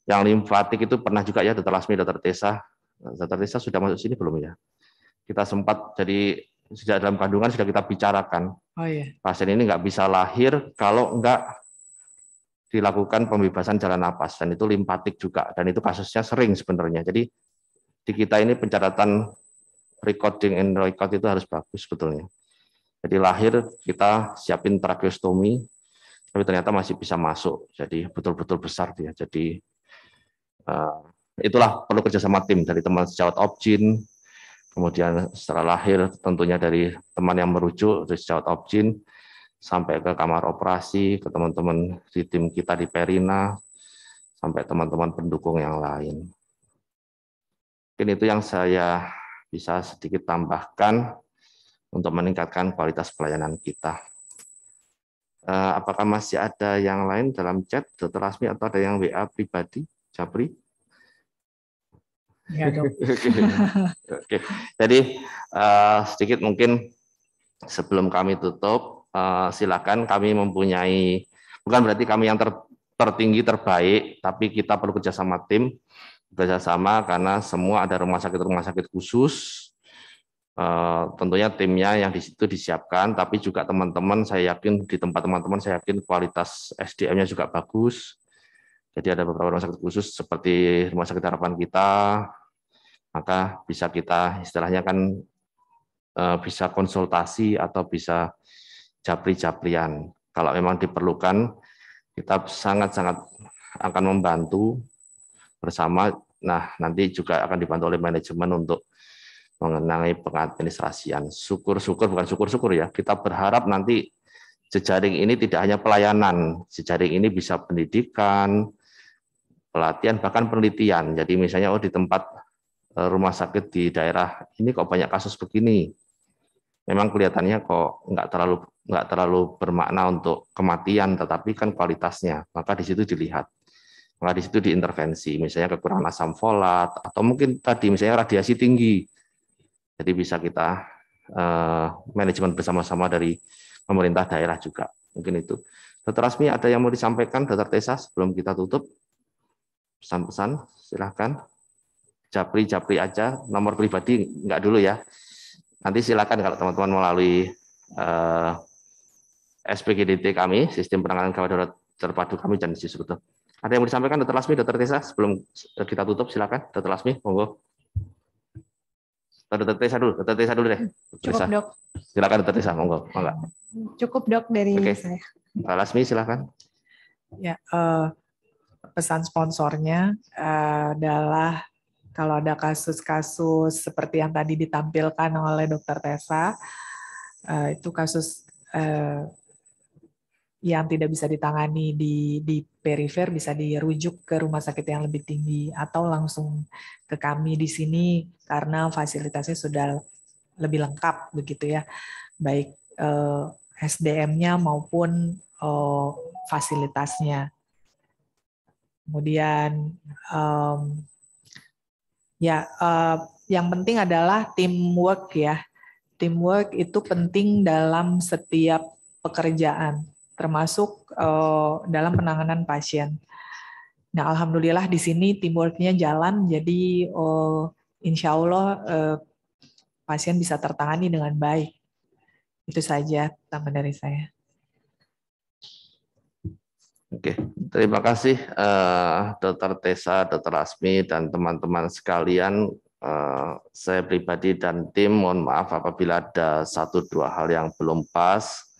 C: yang limfatik itu pernah juga ya, Dr. Lasmi, Dr. Tessa. Dr. Tessa sudah masuk sini belum ya? Kita sempat, jadi sejak dalam kandungan sudah kita bicarakan.
E: Oh, iya.
C: Pasien ini nggak bisa lahir kalau nggak dilakukan pembebasan jalan napas, dan itu limfatik juga, dan itu kasusnya sering sebenarnya. Jadi di kita ini pencatatan recording and record itu harus bagus sebetulnya. Jadi lahir kita siapin tracheostomi, tapi ternyata masih bisa masuk, jadi betul-betul besar dia. Jadi itulah perlu kerjasama tim dari teman sejawat Opjin, kemudian setelah lahir tentunya dari teman yang merujuk dari sejawat Opjin, sampai ke kamar operasi, ke teman-teman di tim kita di Perina, sampai teman-teman pendukung yang lain. Mungkin itu yang saya bisa sedikit tambahkan untuk meningkatkan kualitas pelayanan kita. Apakah masih ada yang lain dalam chat, Dr. Lasmi, atau ada yang WA pribadi, Japri?
E: Ya, Dok.
C: Oke. Jadi sedikit mungkin Sebelum kami tutup, silakan, kami mempunyai, bukan berarti kami yang tertinggi terbaik, tapi kita perlu kerjasama tim, kerjasama karena semua ada rumah sakit khusus. Tentunya timnya yang di situ disiapkan, tapi juga teman-teman saya yakin di tempat teman-teman saya yakin kualitas SDM-nya juga bagus. Jadi ada beberapa rumah sakit khusus seperti Rumah Sakit Harapan Kita, maka bisa kita istilahnya kan bisa konsultasi atau bisa japri-japrian. Kalau memang diperlukan, kita sangat-sangat akan membantu bersama. Nah, nanti juga akan dibantu oleh manajemen untuk mengenai pengadministrasian. Syukur-syukur, bukan syukur-syukur ya, kita berharap nanti jejaring ini tidak hanya pelayanan, jejaring ini bisa pendidikan, pelatihan, bahkan penelitian. Jadi misalnya di tempat rumah sakit di daerah ini kok banyak kasus begini, memang kelihatannya kok nggak terlalu bermakna untuk kematian, tetapi kan kualitasnya, maka di situ dilihat. Maka di situ diintervensi, misalnya kekurangan asam folat, atau mungkin tadi misalnya radiasi tinggi. Jadi bisa kita manajemen bersama-sama dari pemerintah daerah juga. Mungkin itu. Dr. Asmi, ada yang mau disampaikan, Dr. Tessa, sebelum kita tutup? Pesan-pesan, silahkan. Japri aja, nomor pribadi enggak dulu ya. Nanti silakan kalau teman-teman melalui SPGDT kami, Sistem Penanganan Gawat Darurat Terpadu kami, dan Sisruto. Ada yang mau disampaikan, Dr. Lasmi, Dr. Tessa, sebelum kita tutup, silakan, Dr. Lasmi, monggo. Dr. Tessa dulu deh.
D: Cukup, Dok.
C: Silakan Dr. Tessa, monggo.
D: Cukup, Dok, dari saya.
C: Pak Lasmi, silakan.
E: Ya, pesan sponsornya adalah kalau ada kasus-kasus seperti yang tadi ditampilkan oleh Dr. Tessa, itu kasus yang tidak bisa ditangani di perifer bisa dirujuk ke rumah sakit yang lebih tinggi atau langsung ke kami di sini karena fasilitasnya sudah lebih lengkap begitu ya, baik SDM-nya maupun fasilitasnya. Kemudian yang penting adalah teamwork ya. Teamwork itu penting dalam setiap pekerjaan, termasuk dalam penanganan pasien. Nah, alhamdulillah di sini teamwork-nya jalan, jadi insya Allah pasien bisa tertangani dengan baik. Itu saja tambahan dari saya.
C: Oke, terima kasih Dr. Tessa, Dr. Asmi, dan teman-teman sekalian. Saya pribadi dan tim mohon maaf apabila ada 1-2 hal yang belum pas.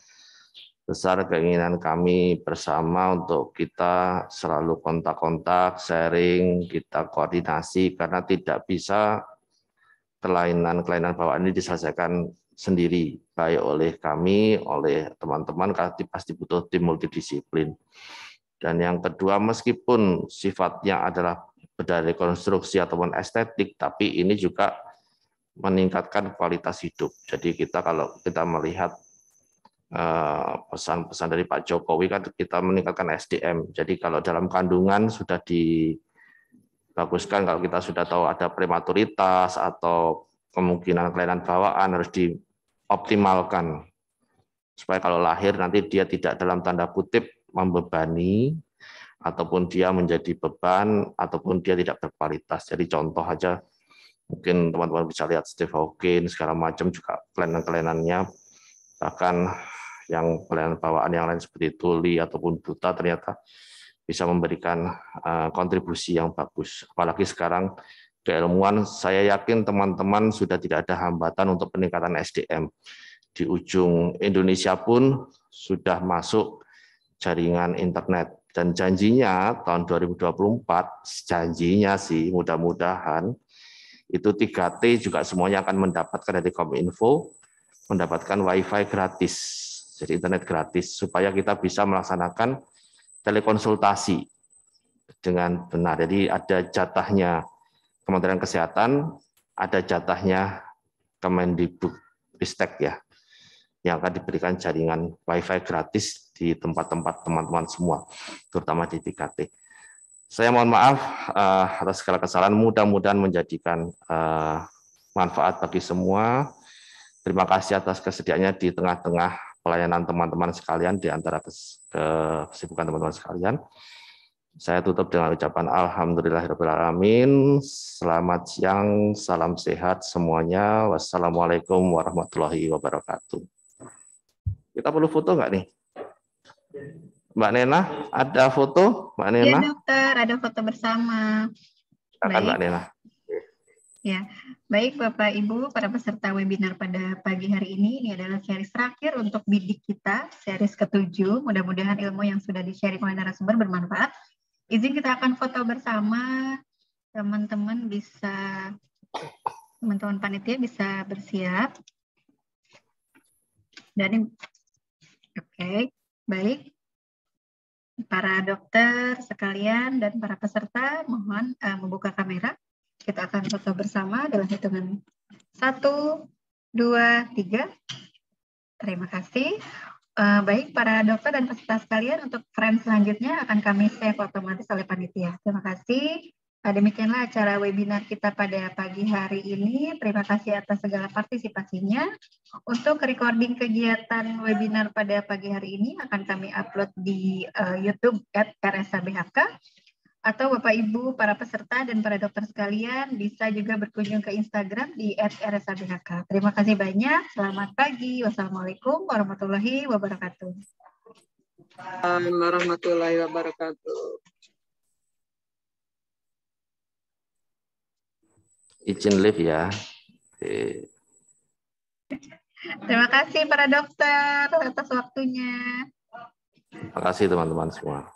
C: Besar keinginan kami bersama untuk kita selalu kontak-kontak, sharing, kita koordinasi, karena tidak bisa kelainan-kelainan bawaan ini diselesaikan sendiri, baik oleh kami, oleh teman-teman, karena pasti butuh tim multidisiplin. Dan yang kedua, meskipun sifatnya adalah beda rekonstruksi ataupun estetik, tapi ini juga meningkatkan kualitas hidup. Jadi kalau kita melihat pesan-pesan dari Pak Jokowi kan kita meningkatkan SDM. Jadi kalau dalam kandungan sudah dibaguskan, kalau kita sudah tahu ada prematuritas atau kemungkinan kelainan bawaan harus dioptimalkan supaya kalau lahir nanti dia tidak dalam tanda kutip membebani ataupun dia menjadi beban, ataupun dia tidak berkualitas. Jadi contoh aja, mungkin teman-teman bisa lihat Steve Hawking, segala macam juga kelainan-kelainannya, bahkan yang kelainan bawaan yang lain seperti tuli ataupun buta ternyata bisa memberikan kontribusi yang bagus. Apalagi sekarang keilmuan, saya yakin teman-teman sudah tidak ada hambatan untuk peningkatan SDM. Di ujung Indonesia pun sudah masuk jaringan internet. Dan janjinya tahun 2024, janjinya sih mudah-mudahan itu 3T juga semuanya akan mendapatkan dari Kominfo, mendapatkan WiFi gratis, jadi internet gratis, supaya kita bisa melaksanakan telekonsultasi dengan benar. Jadi ada jatahnya Kementerian Kesehatan, ada jatahnya Kemendikbudristek ya, yang akan diberikan jaringan WiFi gratis di tempat-tempat teman-teman semua, terutama di 3T. Saya mohon maaf atas segala kesalahan, mudah-mudahan menjadikan manfaat bagi semua. Terima kasih atas kesediaannya di tengah-tengah pelayanan teman-teman sekalian, di antara kesibukan teman-teman sekalian. Saya tutup dengan ucapan alhamdulillahirrahmanirrahim. Selamat siang, salam sehat semuanya. Wassalamualaikum warahmatullahi wabarakatuh. Kita perlu foto nggak nih? Mbak Nena, ada foto? Mbak Nena?
F: Ya dokter, ada foto bersama.
C: Silakan Mbak Nena.
F: Ya, baik Bapak Ibu, para peserta webinar pada pagi hari ini adalah series terakhir untuk bidik kita, series ke-7. Mudah-mudahan ilmu yang sudah di-sharing oleh narasumber bermanfaat. Izin kita akan foto bersama, teman-teman panitia bisa bersiap. Dan oke, baik. Para dokter sekalian dan para peserta, mohon membuka kamera. Kita akan foto bersama dalam hitungan 1, 2, 3. Terima kasih. Baik, para dokter dan peserta sekalian, untuk frame selanjutnya akan kami save otomatis oleh panitia. Terima kasih. Demikianlah acara webinar kita pada pagi hari ini. Terima kasih atas segala partisipasinya. Untuk recording kegiatan webinar pada pagi hari ini akan kami upload di YouTube @RSABHK. Atau Bapak Ibu, para peserta dan para dokter sekalian bisa juga berkunjung ke Instagram di @RSABHK. Terima kasih banyak. Selamat pagi. Wassalamualaikum warahmatullahi wabarakatuh.
G: Warahmatullahi wabarakatuh.
C: Izin live ya.
F: Terima kasih para dokter atas waktunya.
C: Terima kasih teman-teman semua.